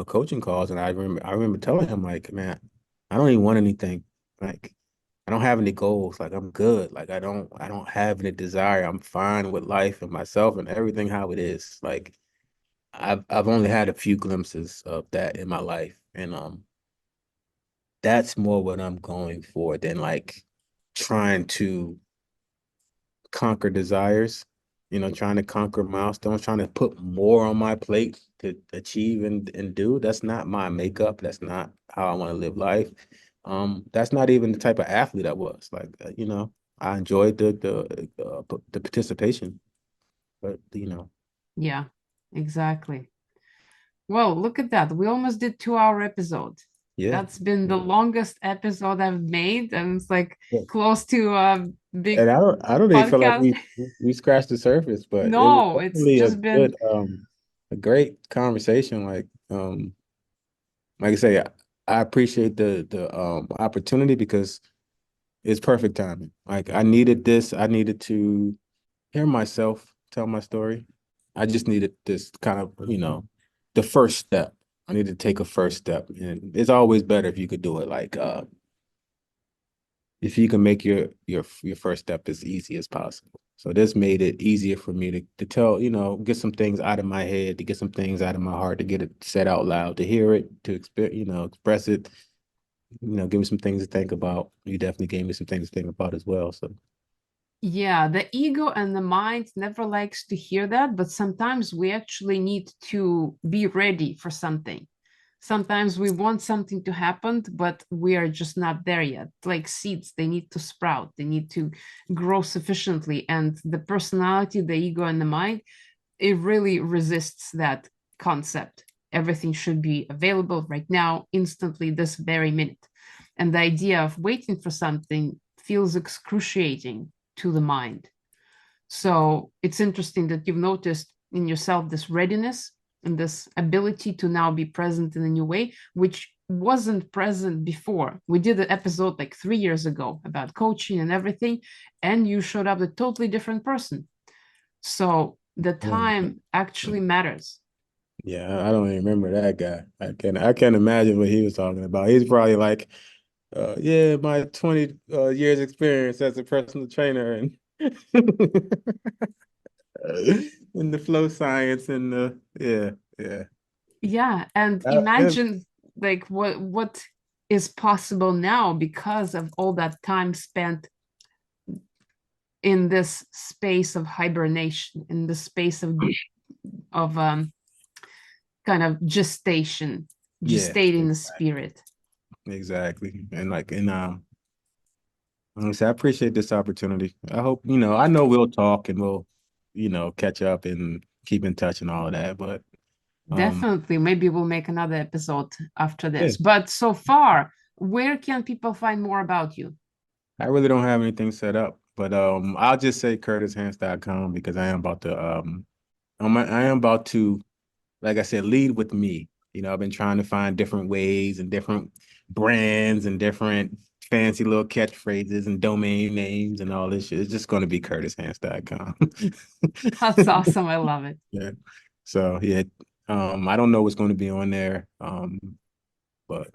S2: coaching calls. And I remember telling him, like, man, I don't even want anything. Like, I don't have any goals. Like, I'm good. Like, I don't have any desire. I'm fine with life and myself and everything how it is. Like, I've only had a few glimpses of that in my life. And that's more what I'm going for than like trying to conquer desires, trying to conquer milestones, trying to put more on my plate to achieve and do. That's not my makeup. That's not how I want to live life. That's not even the type of athlete I was. Like, I enjoyed the participation, but
S1: Yeah, exactly. Well, look at that. We almost did 2 hour episode.
S2: yeah.
S1: That's been the longest episode I've made, and it's like close to a big
S2: And I don't even feel like
S1: podcast.
S2: we scratched the surface, but it was
S1: No, it's
S2: definitely a
S1: just been,
S2: good a great conversation. Like I say, I appreciate the opportunity because it's perfect timing. Like I needed this. I needed to hear myself tell my story. I just needed this kind of, the first step. I need to take a first step. And it's always better if you could do it like if you can make your first step as easy as possible. So this made it easier for me to tell, get some things out of my head, to get some things out of my heart, to get it said out loud, to hear it, to express it, give me some things to think about. You definitely gave me some things to think about as well. So
S1: yeah, the ego and the mind never likes to hear that, but sometimes we actually need to be ready for something. Sometimes we want something to happen, but we are just not there yet. Like seeds, they need to sprout, they need to grow sufficiently. And the personality, the ego, and the mind, it really resists that concept. Everything should be available right now, instantly, this very minute. And the idea of waiting for something feels excruciating to the mind. So it's interesting that you've noticed in yourself this readiness and this ability to now be present in a new way, which wasn't present before. We did an episode like 3 years ago about coaching and everything, and you showed up a totally different person. So the time actually matters.
S2: yeah, I don't even remember that guy. I can't imagine what he was talking about. He's probably like, yeah, my 20 years experience as a personal trainer and in the flow science and the yeah.
S1: Yeah, and
S2: Yeah,
S1: imagine like what is possible now because of all that time spent in this space of hibernation, in the space of kind of gestation,
S2: yeah,
S1: gestating the spirit.
S2: exactly. Like I said, I appreciate this opportunity. I hope, I know we'll talk and we'll, catch up and keep in touch and all of that. But um,
S1: Definitely, maybe we'll make another episode after
S2: yeah,
S1: this. But so far, where can people find more about you?
S2: I really don't have anything set up. But I'll just say curtishance.com because I am about to, like I said, lead with me. I've been trying to find different ways and different brands and different fancy little catchphrases and domain names and all this shit. It's just going to be curtishance.com.
S1: That's awesome. I love it.
S2: Yeah. So yeah, I don't know what's going to be on there. But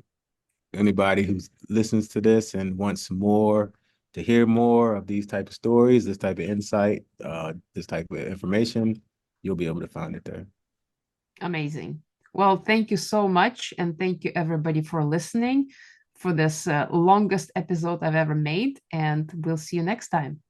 S2: anybody who listens to this and wants more to hear more of these type of stories, this type of insight, this type of information, you'll be able to find it there.
S1: Amazing. Well, thank you so much. And thank you, everybody, for listening for this longest episode I've ever made. And we'll see you next time.